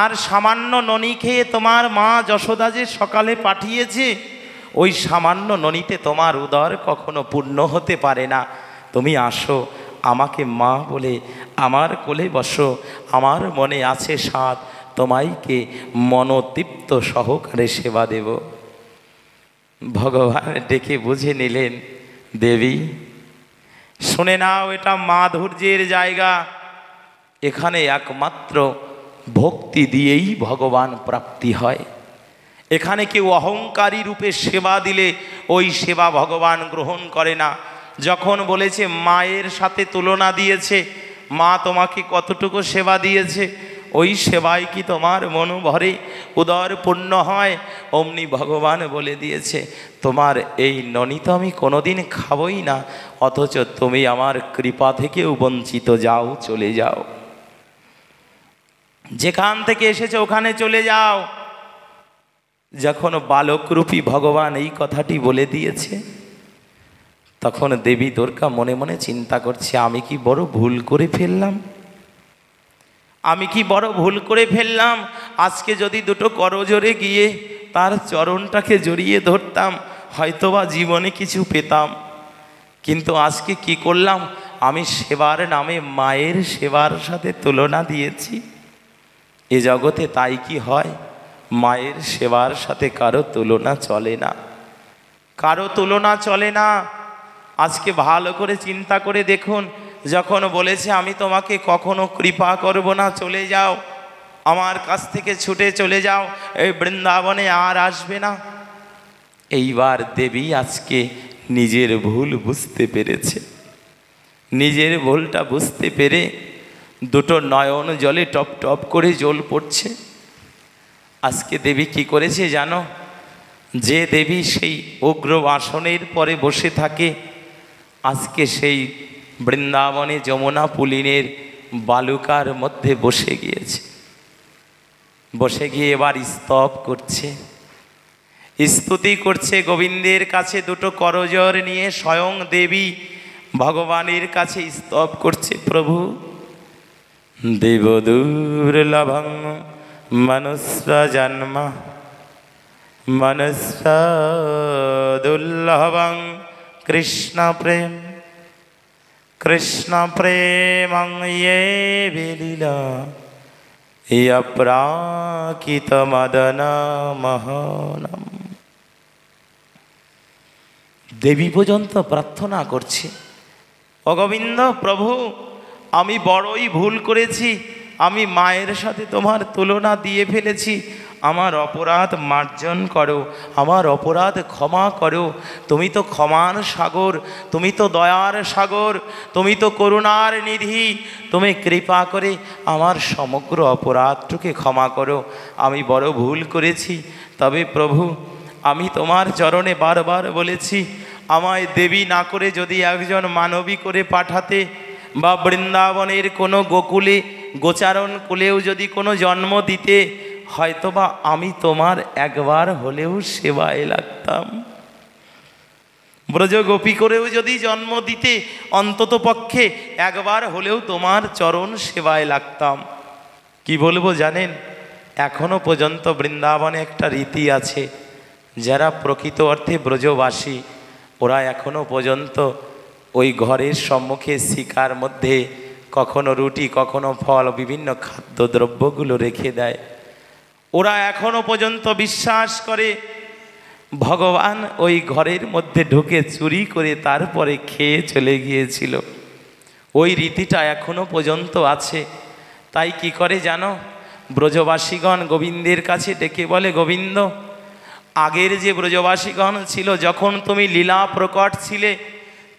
আর সামান্য ননি খেয়ে তোমার মা যশোদা যে সকালে পাঠিয়েছে, ওই সামান্য ননিতে তোমার উদর কখনো পূর্ণ হতে পারে না। তুমি আসো, আমাকে মা বলে আমার কোলে বসো, আমার মনে আছে স্বাদ, তোমাইকে মনোতৃপ্ত সহকারে সেবা দেব। ভগবান ডেকে বুঝে নিলেন, দেবী শুনে নাও, এটা মাধুর্যের জায়গা। এখানে একমাত্র ভক্তি দিয়েই ভগবান প্রাপ্তি হয়। এখানে কেউ অহংকারী রূপে সেবা দিলে ওই সেবা ভগবান গ্রহণ করে না। যখন বলেছে মায়ের সাথে তুলনা দিয়েছে, মা তোমাকে কতটুকু সেবা দিয়েছে, ওই সেবায় কি তোমার মনোভরে উদর পূর্ণ হয়? অমনি ভগবান বলে দিয়েছে, তোমার এই ননি তো আমি কোনোদিন খাবই না, অথচ তুমি আমার কৃপা থেকেও বঞ্চিত, যাও চলে যাও, যেখান থেকে এসেছে ওখানে চলে যাও। যখন বালকরূপী ভগবান এই কথাটি বলে দিয়েছে, তখন দেবী দুর্গা মনে মনে চিন্তা করছে, আমি কি বড় ভুল করে ফেললাম, আমি কি বড় ভুল করে ফেললাম। আজকে যদি দুটো করজোড়ে গিয়ে তার চরণটাকে জড়িয়ে ধরতাম, হয়তোবা জীবনে কিছু পেতাম। কিন্তু আজকে কি করলাম, আমি সেবার নামে মায়ের সেবার সাথে তুলনা দিয়েছি। এ জগতে তাই কি হয়? মায়ের সেবার সাথে কারো তুলনা চলে না, কারো তুলনা চলে না। আজকে ভালো করে চিন্তা করে দেখুন, যখন বলেছে আমি তোমাকে কখনো কৃপা করব না, চলে যাও, আমার কাছ থেকে ছুটে চলে যাও, এই বৃন্দাবনে আর আসবে না। এইবার দেবী আজকে নিজের ভুল বুঝতে পেরেছে। নিজের ভুলটা বুঝতে পেরে দুটো নয়ন জলে টপ টপ করে জল পড়ছে। আজকে দেবী কি করেছে জানো? যে দেবী সেই উগ্র আসনের পরে বসে থাকে, আজকে সেই বৃন্দাবনে যমুনা পুলিনের বালুকার মধ্যে বসে গিয়েছে। বসে গিয়ে এবার স্তব করছে, স্তুতি করছে গোবিন্দের কাছে। দুটো করজোড় নিয়ে স্বয়ং দেবী ভগবানের কাছে স্তব করছে, প্রভু দেব দুর্লভং মনুষ্য জন্ম মনুষ্য দুর্লভং কৃষ্ণ প্রেম কৃষ্ণ প্রেমং ইয়ে বিলীলা অপ্রাকৃত মদন মোহনম। দেবী পর্যন্ত প্রার্থনা করছে, ও গোবিন্দ প্রভু, আমি বড়ই ভুল করেছি, আমি মায়ের সাথে তোমার তুলনা দিয়ে ফেলেছি, আমার অপরাধ মার্জন করো, আমার অপরাধ ক্ষমা করো। তুমি তো ক্ষমার সাগর, তুমি তো দয়ার সাগর, তুমি তো করুণার নিধি, তুমি কৃপা করে আমার সমগ্র অপরাধটুকে ক্ষমা করো। আমি বড় ভুল করেছি, তবে প্রভু আমি তোমার চরণে বারবার বলেছি, আমায় দেবী না করে যদি একজন মানবী করে পাঠাতে, বা বৃন্দাবনের কোনো গোকুলে গোচারণ কুলেও যদি কোনো জন্ম দিতে, হয়তোবা আমি তোমার একবার হলেও সেবায় লাগতাম। ব্রজগোপী করেও যদি জন্ম দিতে, অন্তত পক্ষে একবার হলেও তোমার চরণ সেবায় লাগতাম। কি বলবো জানেন, এখনো পর্যন্ত বৃন্দাবনে একটা রীতি আছে, যারা প্রকৃত অর্থে ব্রজবাসী ওরা এখনো পর্যন্ত ওই ঘরের সম্মুখে শিকার মধ্যে কখনো রুটি, কখনো ফল, বিভিন্ন খাদ্যদ্রব্যগুলো রেখে দেয়। ওরা এখনো পর্যন্ত বিশ্বাস করে ভগবান ওই ঘরের মধ্যে ঢুকে চুরি করে তারপরে খেয়ে চলে গিয়েছিল। ওই রীতিটা এখনো পর্যন্ত আছে। তাই কি করে জানো, ব্রজবাসীগণ গোবিন্দের কাছে ডেকে বলে, গোবিন্দ, আগের যে ব্রজবাসীগণ ছিল, যখন তুমি লীলা প্রকট ছিলে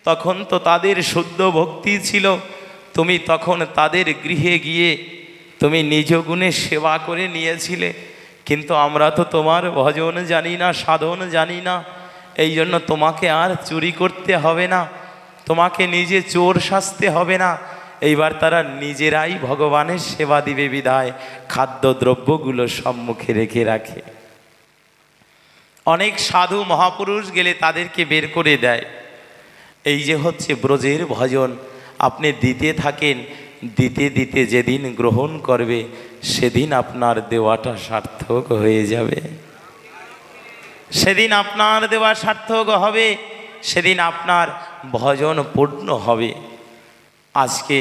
তখন তো তাদের শুদ্ধ ভক্তি ছিল, তুমি তখন তাদের গৃহে গিয়ে তুমি নিজ গুণে সেবা করে নিয়েছিলে, কিন্তু আমরা তো তোমার ভজন জানি না, সাধন জানি না, এই জন্য তোমাকে আর চুরি করতে হবে না, তোমাকে নিজে চোর সাজতে হবে না। এইবার তারা নিজেরাই ভগবানের সেবা দিবে বিধায় খাদ্যদ্রব্যগুলো সম্মুখে রেখে রাখে। অনেক সাধু মহাপুরুষ গেলে তাদেরকে বের করে দেয়। এই যে হচ্ছে ব্রজের ভজন, আপনি দিতে থাকেন, দিতে দিতে যেদিন গ্রহণ করবে সেদিন আপনার দেওয়াটা সার্থক হয়ে যাবে, সেদিন আপনার দেওয়া সার্থক হবে, সেদিন আপনার ভজন পূর্ণ হবে। আজকে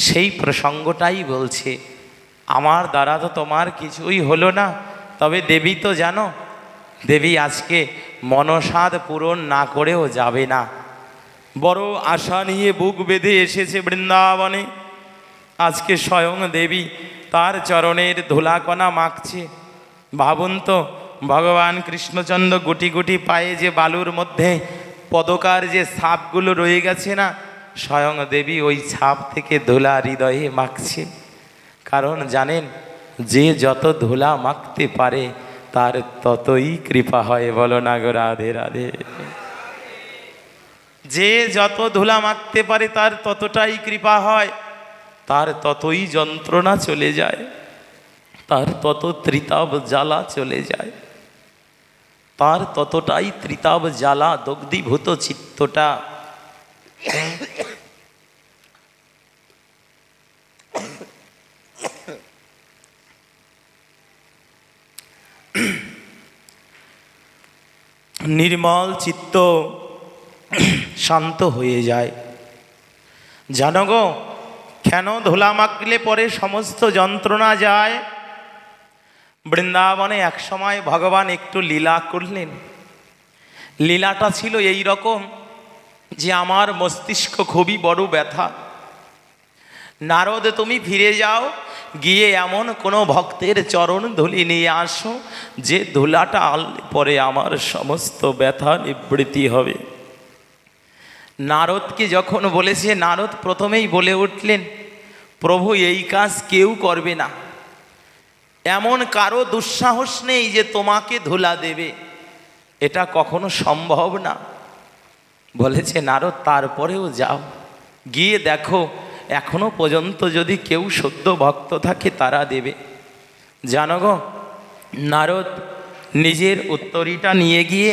সেই প্রসঙ্গটাই বলছে, আমার দ্বারা তো তোমার কিছুই হলো না, তবে দেবী তো জানো, দেবী আজকে মনসাদ পূরণ না করেও যাবে না। বড় আশা নিয়ে বুক বেঁধে এসেছে বৃন্দাবনে। আজকে স্বয়ং দেবী তার চরণের ধুলাকণা মাখছে। ভাবুন তো, ভগবান কৃষ্ণচন্দ্র গুটি গুটি পায়ে যে বালুর মধ্যে পদকার যে ছাপগুলো রয়ে গেছে না, স্বয়ং দেবী ওই ছাপ থেকে ধুলা হৃদয়ে মাখছে। কারণ জানেন, যে যত ধুলা মাখতে পারে তার ততই কৃপা হয়। বলো না গো রাধে রাধে। যে যত ধুলা মাখতে পারে তার ততটাই কৃপা হয়, তার ততই যন্ত্রণা চলে যায়, তার তত ত্রিতাব জ্বালা চলে যায়, তার ততটাই ত্রিতাব জ্বালা দগ্ধীভূত চিত্তটা নির্মল চিত্ত শান্ত হয়ে যায়। জানো গো, কেন ধুলা মাখলে পরে সমস্ত যন্ত্রণা যায়? বৃন্দাবনে এক সময় ভগবান একটু লীলা করলেন। লীলাটা ছিল এই রকম যে, আমার মস্তিষ্ক খুবই বড় ব্যথা, নারদ তুমি ফিরে যাও, গিয়ে এমন কোনো ভক্তের চরণ ধুলি নিয়ে আসো যে ধুলাটা আনলে পরে আমার সমস্ত ব্যথা নিবৃত্তি হবে। নারদকে যখন বলেছে, নারদ প্রথমেই বলে উঠলেন, প্রভু এই কাজ কেউ করবে না, এমন কারো দুঃসাহস নেই যে তোমাকে ধুলা দেবে, এটা কখনো সম্ভব না। বলেছে নারদ তারপরেও যাও, গিয়ে দেখো এখনো পর্যন্ত যদি কেউ সদ্য ভক্ত থাকে তারা দেবে। জানো গো, নারদ নিজের উত্তরীটা নিয়ে গিয়ে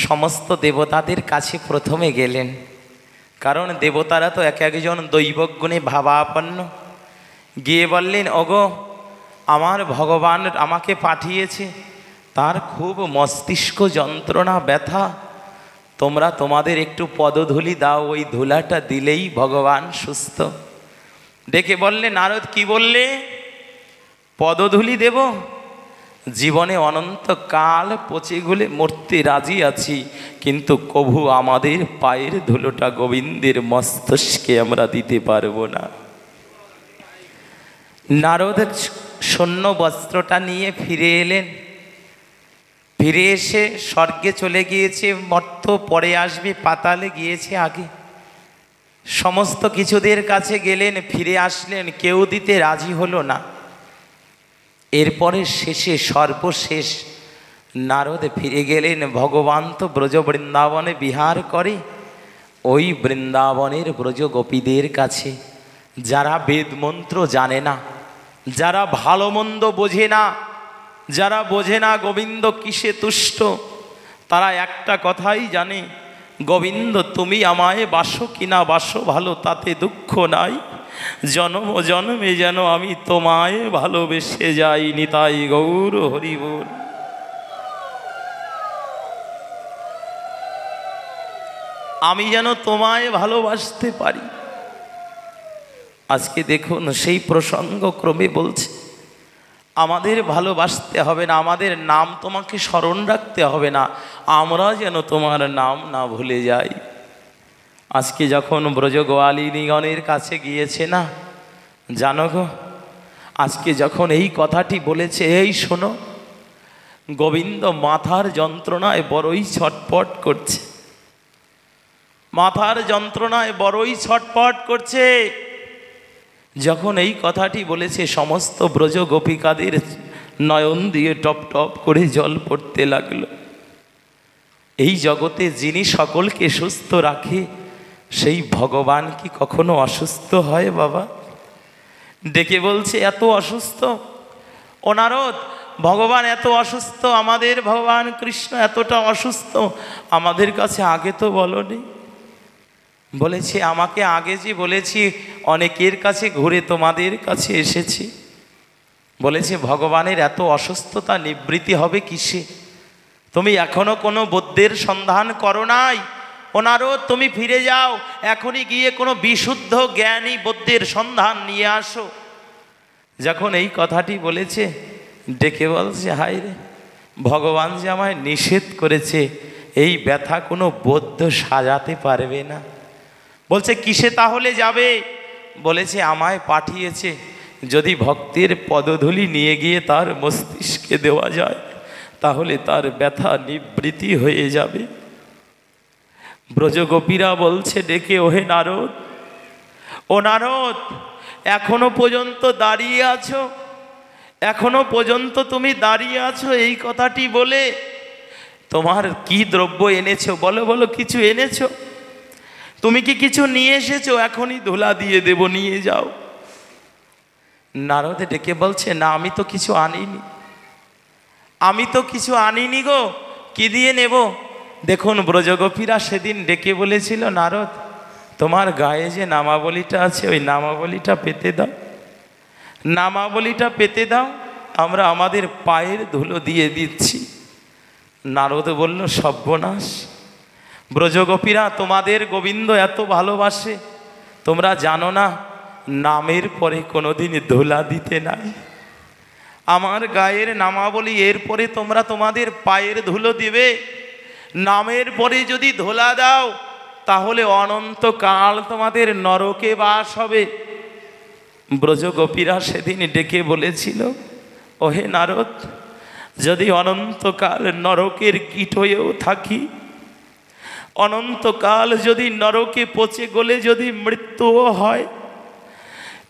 সমস্ত দেবতাদের কাছে প্রথমে গেলেন, কারণ দেবতারা তো এক একজন দৈবগুণে ভাবাপন্ন। গিয়ে বললেন, ওগো আমার ভগবান আমাকে পাঠিয়েছে, তার খুব মস্তিষ্ক যন্ত্রণা ব্যথা, তোমরা তোমাদের একটু পদধূলি দাও, ওই ধুলাটা দিলেই ভগবান সুস্থ। ডেকে বললে, নারদ কি বললে? পদধূলি দেব? জীবনে অনন্তকাল পচে গলে মরতে রাজি আছি, কিন্তু কভু আমাদের পায়ের ধুলোটা গোবিন্দের মস্তকে আমরা দিতে পারবো না। নারদ সৈন্য বস্ত্রটা নিয়ে ফিরে এলেন। ফিরে এসে স্বর্গে চলে গিয়েছে মর্ত্য, পরে আসবে, পাতালে গিয়েছে আগে। সমস্ত কিছুদের কাছে গেলেন, ফিরে আসলেন, কেউ দিতে রাজি হলো না। এরপরে শেষে সর্বশেষ নারদ ফিরে গেলেন। ভগবান তো ব্রজ বৃন্দাবনে বিহার করে, ওই বৃন্দাবনের ব্রজ গোপীদের কাছে, যারা বেদ মন্ত্র জানে না, যারা ভালো মন্দ বোঝে না, যারা বোঝে না গোবিন্দ কিসে তুষ্ট, তারা একটা কথাই জানে, গোবিন্দ তুমি আমায় বাসো কিনা বাসো ভালো, তাতে দুঃখ নাই, জন্ম জন্মে যেন আমি তোমায় ভালোবেসে যাই, নিতাই গৌর হরি বল। আমি যেন তোমায় ভালোবাসতে পারি। আজকে দেখুন সেই প্রসঙ্গ ক্রমে বলছে, আমাদের ভালোবাসতে হবে না, আমাদের নাম তোমাকে স্মরণ রাখতে হবে না, আমরা যেন তোমার নাম না ভুলে যাই। আজকে যখন ব্রজ গোয়ালিনীগণের কাছে গিয়েছে না, জানো গো, আজকে যখন এই কথাটি বলেছে, এই শোনো, গোবিন্দ মাথার যন্ত্রণায় বড়ই ছটপট করছে, মাথার যন্ত্রণায় বড়ই ছটপট করছে। যখন এই কথাটি বলেছে, সমস্ত ব্রজ গোপিকাদের নয়ন দিয়ে টপ টপ করে জল পড়তে লাগলো। এই জগতে যিনি সকলকে সুস্থ রাখে, সেই ভগবান কি কখনো অসুস্থ হয় বাবা? ডেকে বলছে এত অসুস্থ। ও নারদ, ভগবান এত অসুস্থ, আমাদের ভগবান কৃষ্ণ এতটা অসুস্থ, আমাদের কাছে আগে তো বলনি। বলেছে আমাকে আগে যে বলেছি, অনেকের কাছে ঘুরে তোমাদের কাছে এসেছি। বলেছে ভগবানের এত অসুস্থতা নিবৃত্তি হবে কিসে? তুমি এখনো কোনো বুদ্ধের সন্ধান করো নাই। ওনারও তুমি ফিরে যাও, এখনই গিয়ে কোনো বিশুদ্ধ জ্ঞানী বুদ্ধের সন্ধান নিয়ে আসো। যখন এই কথাটি বলেছে, ডেকে বলছে হায় রে, ভগবান যে আমায় নিষেধ করেছে, এই ব্যথা কোনো বৌদ্ধ সাজাতে পারবে না। বলছে কিসে তাহলে যাবে? বলেছে আমায় পাঠিয়েছে, যদি ভক্তের পদধূলি নিয়ে গিয়ে তার মস্তিষ্কে দেওয়া যায়, তাহলে তার ব্যথা নিবৃত্তি হয়ে যাবে। ব্রজগোপীরা বলছে ডেকে, ওহে নারদ, ও নারদ, এখনো পর্যন্ত দাঁড়িয়ে আছো, এখনো পর্যন্ত তুমি দাঁড়িয়ে আছো এই কথাটি বলে? তোমার কি দ্রব্য এনেছো বলো, বলো কিছু এনেছো? তুমি কি কিছু নিয়ে এসেছো? এখনই ধুলা দিয়ে দেব, নিয়ে যাও। নারদ ডেকে বলছে না, আমি তো কিছু আনিনি, আমি তো কিছু আনিনি গো, কি দিয়ে নেব? দেখুন ব্রজগোপীরা সেদিন ডেকে বলেছিল, নারদ তোমার গায়ে যে নামাবলীটা আছে, ওই নামাবলীটা পেতে দাও, নামাবলীটা পেতে দাও, আমরা আমাদের পায়ের ধুলো দিয়ে দিচ্ছি। নারদ বলল সর্বনাশ, ব্রজগোপীরা তোমাদের গোবিন্দ এত ভালোবাসে, তোমরা জানো না নামের পরে কোনোদিন ধুলা দিতে নাই। আমার গায়ের নামাবলী, এরপরে তোমরা তোমাদের পায়ের ধুলো দিবে, নামের পরে যদি ধুলা দাও তাহলে অনন্তকাল তোমাদের নরকে বাস হবে। ব্রজগোপীরা সেদিন ডেকে বলেছিল, ওহে নারদ, যদি অনন্তকাল নরকের কীট হয়েও থাকি, অনন্তকাল যদি নরকে পচে গলে যদি মৃত্যুও হয়,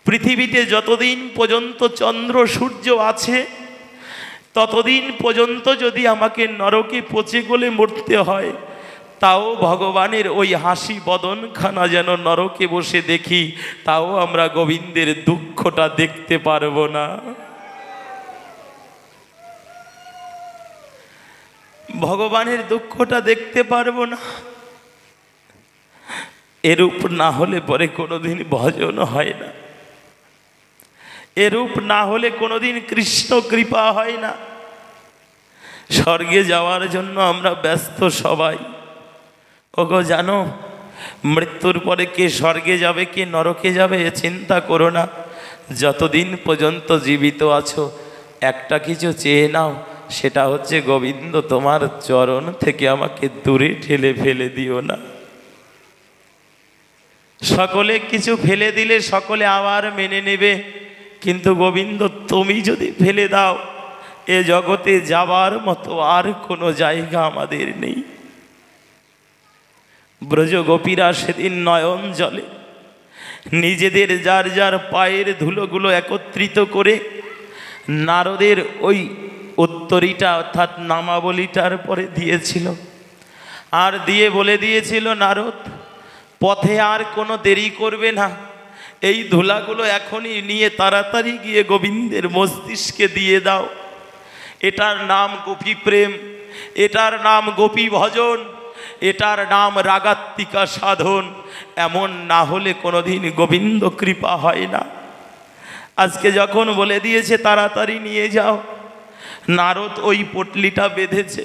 পৃথিবীতে যতদিন পর্যন্ত চন্দ্র সূর্য আছে ততদিন পর্যন্ত যদি আমাকে নরকে পচে গলে মরতে হয়, তাও ভগবানের ওই হাসি বদনখানা যেন নরকে বসে দেখি, তাও আমরা গোবিন্দের দুঃখটা দেখতে পারবো না। ভগবানের দুঃখটা দেখতে পারবো না। এরূপ না হলে পরে কোনোদিন ভজন হয় না, এরূপ না হলে কোনোদিন কৃষ্ণ কৃপা হয় না। স্বর্গে যাওয়ার জন্য আমরা ব্যস্ত সবাই। ওগো জানো, মৃত্যুর পরে কে স্বর্গে যাবে কে নরকে যাবে এ চিন্তা করো না। যতদিন পর্যন্ত জীবিত আছো একটা কিছু চেয়ে নাও, সেটা হচ্ছে গোবিন্দ তোমার চরণ থেকে আমাকে দূরে ঠেলে ফেলে দিও না। সকলে কিছু ফেলে দিলে সকলে আবার মেনে নেবে, কিন্তু গোবিন্দ তুমি যদি ফেলে দাও, এ জগতে যাবার মতো আর কোনো জায়গা আমাদের নেই। ব্রজ গোপীরা সেদিন নয়ন জলে নিজেদের যার যার পায়ের ধুলোগুলো একত্রিত করে নারদের ওই উত্তরীটা অর্থাৎ নামাবলীটার পরে দিয়েছিল, আর দিয়ে বলে দিয়েছিল, নারদ পথে আর কোনো দেরি করবে না, এই ধুলাগুলো এখনই নিয়ে তাড়াতাড়ি গিয়ে গোবিন্দের মস্তিষ্কে দিয়ে দাও। এটার নাম গোপী প্রেম, এটার নাম গোপী ভজন, এটার নাম রাগাত্মিকা সাধন। এমন না হলে কোনোদিন গোবিন্দ কৃপা হয় না। আজকে যখন বলে দিয়েছে তাড়াতাড়ি নিয়ে যাও, নারদ ওই পটলিটা বেঁধেছে,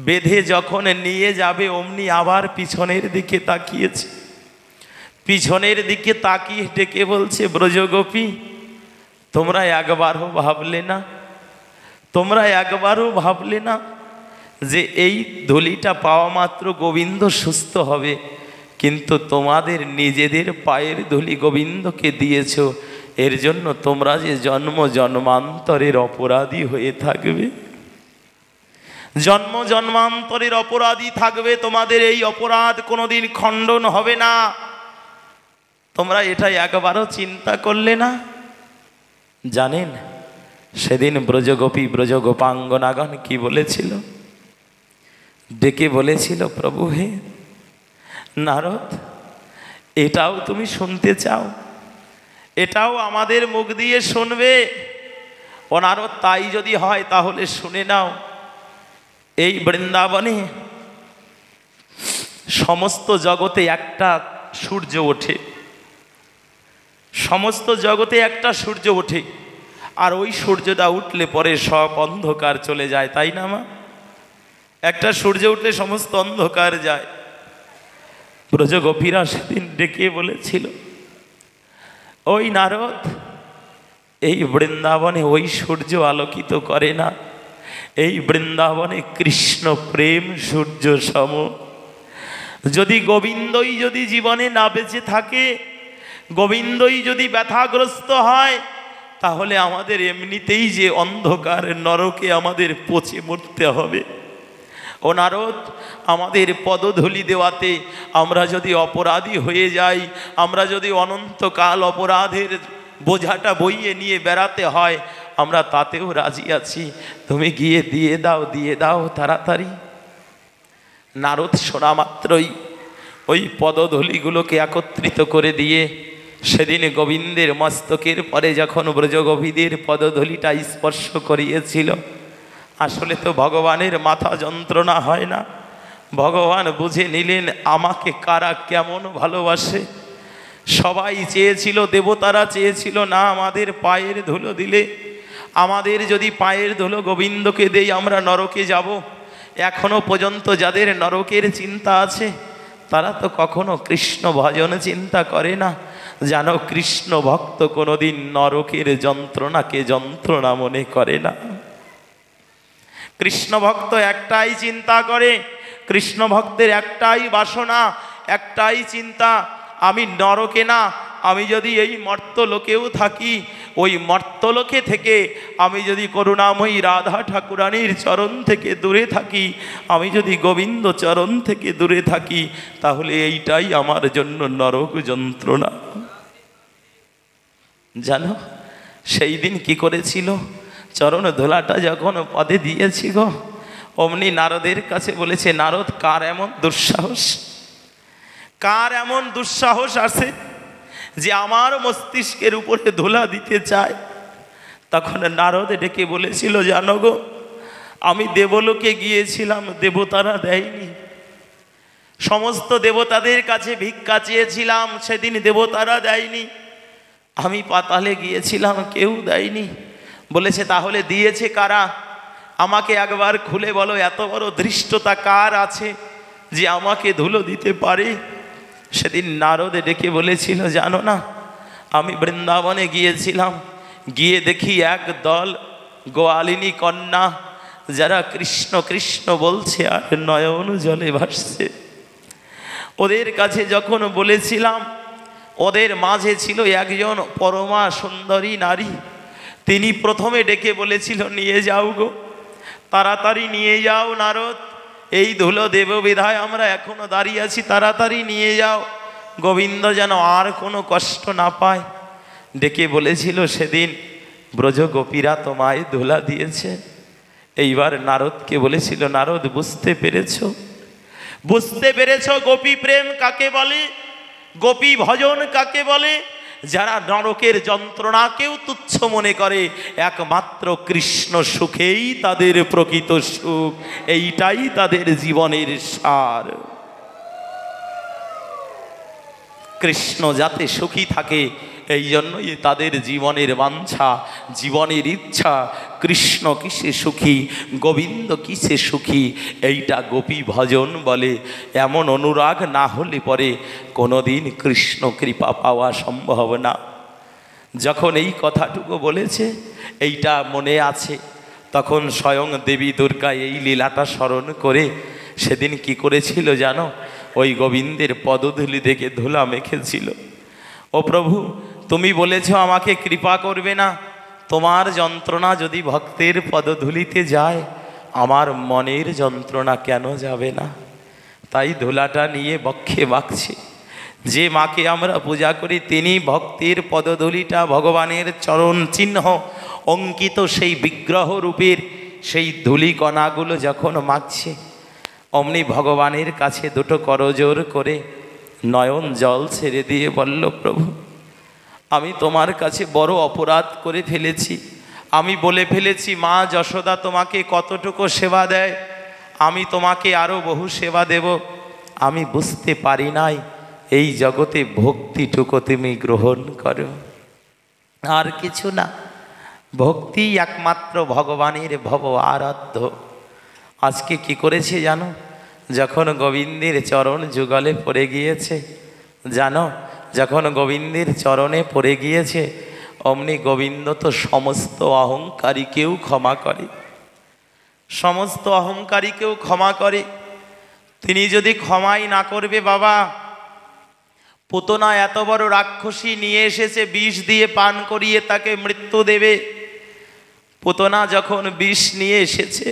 বেঁধে যখন নিয়ে যাবে অমনি আবার পিছনের দিকে তাকিয়েছে, পিছনের দিকে তাকিয়ে ডেকে বলছে, ব্রজগোপী তোমরা একবারও ভাবলে না, তোমরা একবারও ভাবলে না যে এই ধুলিটা পাওয়া মাত্র গোবিন্দ সুস্থ হবে, কিন্তু তোমাদের নিজেদের পায়ের ধুলি গোবিন্দকে দিয়েছ, এর জন্য তোমরা যে জন্ম জন্মান্তরের অপরাধী হয়ে থাকবে, জন্ম জন্মান্তরের অপরাধী থাকবে, তোমাদের এই অপরাধ কোনোদিন খণ্ডন হবে না। তোমরা এটা একবারও চিন্তা করলে না? জানেন সেদিন ব্রজগোপী ব্রজগোপাঙ্গনাগণ কি বলেছিল? ডেকে বলেছিল, প্রভু হে নারদ, এটাও তুমি শুনতে চাও? এটাও আমাদের মুখ দিয়ে শুনবে? ও নারদ, তাই যদি হয় তাহলে শুনে নাও। এই বৃন্দাবনে সমস্ত জগতে একটা সূর্য ওঠে, সমস্ত জগতে একটা সূর্য ওঠে, আর ওই সূর্যটা উঠলে পরে সব অন্ধকার চলে যায়, তাই না মা? একটা সূর্য উঠলে সমস্ত অন্ধকার যায়। ব্রজগোপীরা সেদিন ডেকে বলেছিল, ওই নারদ, এই বৃন্দাবনে ওই সূর্য আলোকিত করে না, এই বৃন্দাবনে কৃষ্ণ প্রেম সূর্য সম। যদি গোবিন্দই যদি জীবনে না বেঁচে থাকে, গোবিন্দই যদি ব্যথাগ্রস্ত হয়, তাহলে আমাদের এমনিতেই যে অন্ধকার নরকে আমাদের পচে মরতে হবে। ও নারদ, আমাদের পদধূলি দেওয়াতে আমরা যদি অপরাধী হয়ে যাই, আমরা যদি অনন্তকাল অপরাধের বোঝাটা বইয়ে নিয়ে বেড়াতে হয়, আমরা তাতেও রাজি আছি, তুমি গিয়ে দিয়ে দাও তাড়াতাড়ি। নারদ শোনা মাত্রই ওই পদধূলিগুলোকে একত্রিত করে দিয়ে সেদিন গোবিন্দের মস্তকের পরে যখন ব্রজগোপীদের পদধূলিটা স্পর্শ করিয়েছিল, আসলে তো ভগবানের মাথা যন্ত্রণা হয় না, ভগবান বুঝে নিলেন আমাকে কারা কেমন ভালোবাসে। সবাই চেয়েছিল, দেবতারা চেয়েছিল, না আমাদের পায়ের ধুলো দিলে, আমাদের যদি পায়ের ধুলো গোবিন্দকে দেই আমরা নরকে যাব। এখনো পর্যন্ত যাদের নরকের চিন্তা আছে তারা তো কখনো কৃষ্ণ ভজন চিন্তা করে না। জানো, কৃষ্ণ ভক্ত কোনোদিন নরকের যন্ত্রণাকে যন্ত্রণা মনে করে না। কৃষ্ণ ভক্ত একটাই চিন্তা করে, কৃষ্ণ ভক্তের একটাই বাসনা, একটাই চিন্তা, আমি নরকে না, আমি যদি এই মর্তলোকেও থাকি, ওই মর্তলোকে থেকে আমি যদি করুণাময়ী রাধা ঠাকুরানীর চরণ থেকে দূরে থাকি, আমি যদি গোবিন্দ চরণ থেকে দূরে থাকি, তাহলে এইটাই আমার জন্য নরক যন্ত্রণা। জানো সেই দিন কি করেছিল? চরণ ধোলাটা যখন পদে দিয়েছি গো, অমনি নারদের কাছে বলেছে, নারদ কার এমন দুঃসাহস, কার এমন দুঃসাহস আছে যে আমার মস্তিষ্কের উপরে ধুলা দিতে চায়? তখন নারদ ডেকে বলেছিল, জানো গো, আমি দেবলোকে গিয়েছিলাম, দেবতারা দেয়নি। সমস্ত দেবতাদের কাছে ভিক্ষা চেয়েছিলাম, সেদিন দেবতারা দেয়নি। আমি পাতালে গিয়েছিলাম, কেউ দেয়নি। বলেছে, তাহলে দিয়েছে কারা? আমাকে একবার খুলে বলো, এত বড় ধৃষ্টতা কার আছে যে আমাকে ধুলো দিতে পারে? সেদিন নারদ ডেকে বলেছিল, জানো না, আমি বৃন্দাবনে গিয়েছিলাম, গিয়ে দেখি এক দল গোয়ালিনী কন্যা, যারা কৃষ্ণ কৃষ্ণ বলছে আর নয়ন জলে ভাসছে। ওদের কাছে যখন বলেছিলাম ওদের মাঝে ছিল একজন পরমা সুন্দরী নারী। তিনি প্রথমে ডেকে বলেছিল, নিয়ে যাও গো, তাড়াতাড়ি নিয়ে যাও নারদ, এই ধুলো দেব বিধায় আমরা এখনো দাঁড়িয়ে আছি, তাড়াতাড়ি নিয়ে যাও, গোবিন্দ যেন আর কোনো কষ্ট না পায়। ডেকে বলেছিল, সেদিন ব্রজ গোপীরা তোমায় ধুলা দিয়েছে। এইবার নারদকে বলেছিল, নারদ বুঝতে পেরেছ, বুঝতে পেরেছ গোপী প্রেম কাকে বলে, গোপী ভজন কাকে বলে? যারা নরকের যন্ত্রণাকেও তুচ্ছ মনে করে, একমাত্র কৃষ্ণ সুখেই তাদের প্রকৃত সুখ, এইটাই তাদের জীবনের সার। কৃষ্ণ যাতে সুখী থাকে, এই জন্যই তাদের জীবনের বাঞ্ছা, জীবনের ইচ্ছা, কৃষ্ণ কিসে সুখী, গোবিন্দ কিসে সুখী, এইটা গোপী ভজন বলে। এমন অনুরাগ না হলে পরে কোনোদিন কৃষ্ণ কৃপা পাওয়া সম্ভব না। যখন এই কথাটুকু বলেছে, এইটা মনে আছে, তখন স্বয়ং দেবী দুর্গা এই লীলাটা স্মরণ করে সেদিন কি করেছিল জানো? ওই গোবিন্দের পদধূলি থেকে ধুলা মেখেছিল। ও প্রভু, তুমি বলেছ আমাকে কৃপা করবে না, তোমার যন্ত্রণা যদি ভক্তের পদধূলিতে যায়, আমার মনের যন্ত্রণা কেন যাবে না? তাই ধুলাটা নিয়ে বক্ষে মাখছে। যে মাকে আমরা পূজা করি, তিনি ভক্তের পদধূলিটা, ভগবানের চরণ চিহ্ন অঙ্কিত সেই বিগ্রহ রূপের সেই ধূলিকণাগুলো যখন মাখছে, অমনি ভগবানের কাছে দুটো করজোর করে নয়ন জল ছেড়ে দিয়ে বলল, প্রভু, আমি তোমার কাছে বড় অপরাধ করে ফেলেছি। আমি বলে ফেলেছি মা যশোদা তোমাকে কতটুকু সেবা দেয়, আমি তোমাকে আরও বহু সেবা দেব। আমি বুঝতে পারি নাই এই জগতে ভক্তিটুকু তুমি গ্রহণ করো, আর কিছু না। ভক্তি একমাত্র ভগবানের ভব আরাধ্য। আজকে কি করেছে জানো? যখন গোবিন্দের চরণ যুগলে পড়ে গিয়েছে, জানো, যখন গোবিন্দের চরণে পড়ে গিয়েছে, অমনি গোবিন্দ তো সমস্ত অহংকারীকেও ক্ষমা করে, সমস্ত অহংকারীকেও ক্ষমা করে। তিনি যদি ক্ষমাই না করবে, বাবা, পুতনা এত বড় রাক্ষসী নিয়ে এসেছে, বিষ দিয়ে পান করিয়ে তাকে মৃত্যু দেবে। পুতনা যখন বিষ নিয়ে এসেছে,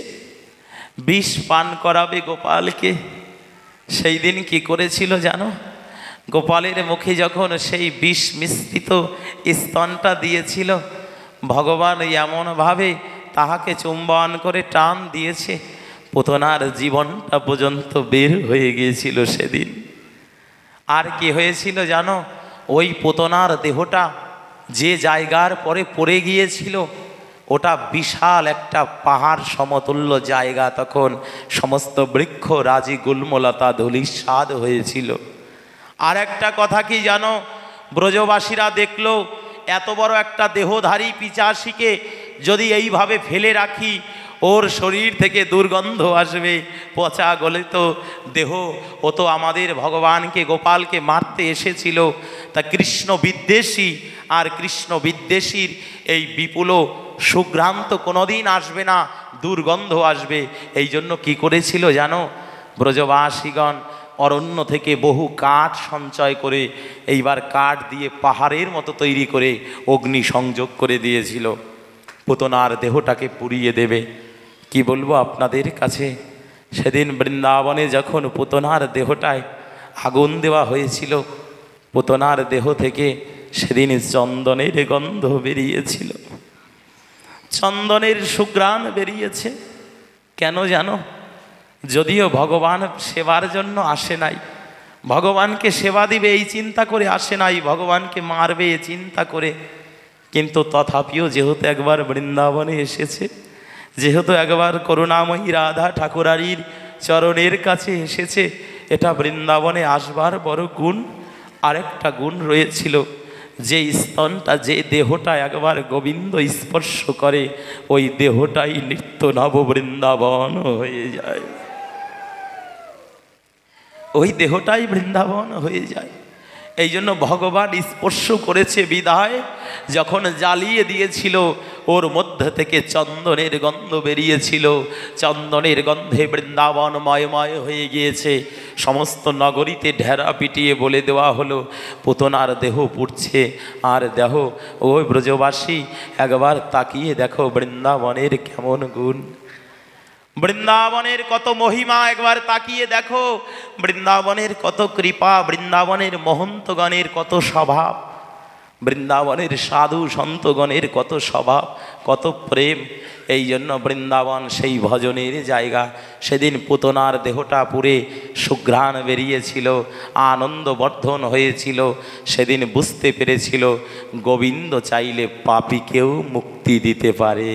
বিষ পান করাবে গোপালকে, সেই দিন কি করেছিল জানো? গোপালের মুখে যখন সেই বিষ মিশ্রিত স্তনটা দিয়েছিল, ভগবান এমনভাবে তাহাকে চুম্বন করে টান দিয়েছে, পুতনার জীবনটা পর্যন্ত বের হয়ে গিয়েছিল সেদিন। আর কি হয়েছিল জানো? ওই পুতনার দেহটা যে জায়গার পরে পড়ে গিয়েছিল, ওটা বিশাল একটা পাহাড় সমতুল্য জায়গা। তখন সমস্ত বৃক্ষ রাজি গুল্মলতা ধূলিসাৎ হয়েছিল। আর একটা কথা কি জানো? ব্রজবাসীরা দেখলো এত বড় একটা দেহধারী পিচাসীকে যদি এইভাবে ফেলে রাখি, ওর শরীর থেকে দুর্গন্ধ আসবে, পচা গলিত দেহ, ও তো আমাদের ভগবানকে গোপালকে মারতে এসেছিল। তা কৃষ্ণ বিদ্বেষী, আর কৃষ্ণ বিদ্বেষীর এই বিপুল সুঘ্রান্ত কোনোদিন আসবে না, দুর্গন্ধ আসবে। এই জন্য কী করেছিল জানো? ব্রজবাসীগণ অরণ্য থেকে বহু কাঠ সঞ্চয় করে এইবার কাঠ দিয়ে পাহাড়ের মতো তৈরি করে অগ্নি সংযোগ করে দিয়েছিল, পুতনার দেহটাকে পুড়িয়ে দেবে। কি বলবো আপনাদের কাছে, সেদিন বৃন্দাবনে যখন পুতনার দেহটায় আগুন দেওয়া হয়েছিল, পুতনার দেহ থেকে সেদিন চন্দনের গন্ধ বেরিয়েছিল, চন্দনের সুঘ্রাণ বেরিয়েছে। কেন জানো? যদিও ভগবান সেবার জন্য আসে নাই, ভগবানকে সেবা দিবে এই চিন্তা করে আসে নাই, ভগবানকে মারবে এই চিন্তা করে, কিন্তু তথাপিও যেহেতু একবার বৃন্দাবনে এসেছে, যেহেতু একবার করুণাময়ী রাধা ঠাকুরানীর চরণের কাছে এসেছে, এটা বৃন্দাবনে আসবার বড় গুণ। আরেকটা গুণ রয়েছিল, যে স্তনটা, যে দেহটা একবার গোবিন্দ স্পর্শ করে, ওই দেহটাই নিত্য নব বৃন্দাবন হয়ে যায়, ওই দেহটাই বৃন্দাবন হয়ে যায়। এই জন্য ভগবান স্পর্শ করেছে বিধায় যখন জ্বালিয়ে দিয়েছিল, ওর মধ্যে থেকে চন্দনের গন্ধ বেরিয়েছিল। চন্দনের গন্ধে বৃন্দাবন ময়ময় হয়ে গিয়েছে। সমস্ত নগরীতে ঢেরা পিটিয়ে বলে দেওয়া হলো পুতনার দেহ পুড়ছে। আর দেহ ওই ব্রজবাসী একবার তাকিয়ে দেখো বৃন্দাবনের কেমন গুণ, বৃন্দাবনের কত মহিমা, একবার তাকিয়ে দেখো বৃন্দাবনের কত কৃপা, বৃন্দাবনের মহন্তগণের কত স্বভাব, বৃন্দাবনের সাধু সন্তগণের কত স্বভাব, কত প্রেম। এই জন্য বৃন্দাবন সেই ভজনের জায়গা। সেদিন পুতনার দেহটা পুড়ে সুঘ্রাণ বেরিয়েছিল, আনন্দ বর্ধন হয়েছিল। সেদিন বুঝতে পেরেছিল গোবিন্দ চাইলে পাপীকেও মুক্তি দিতে পারে।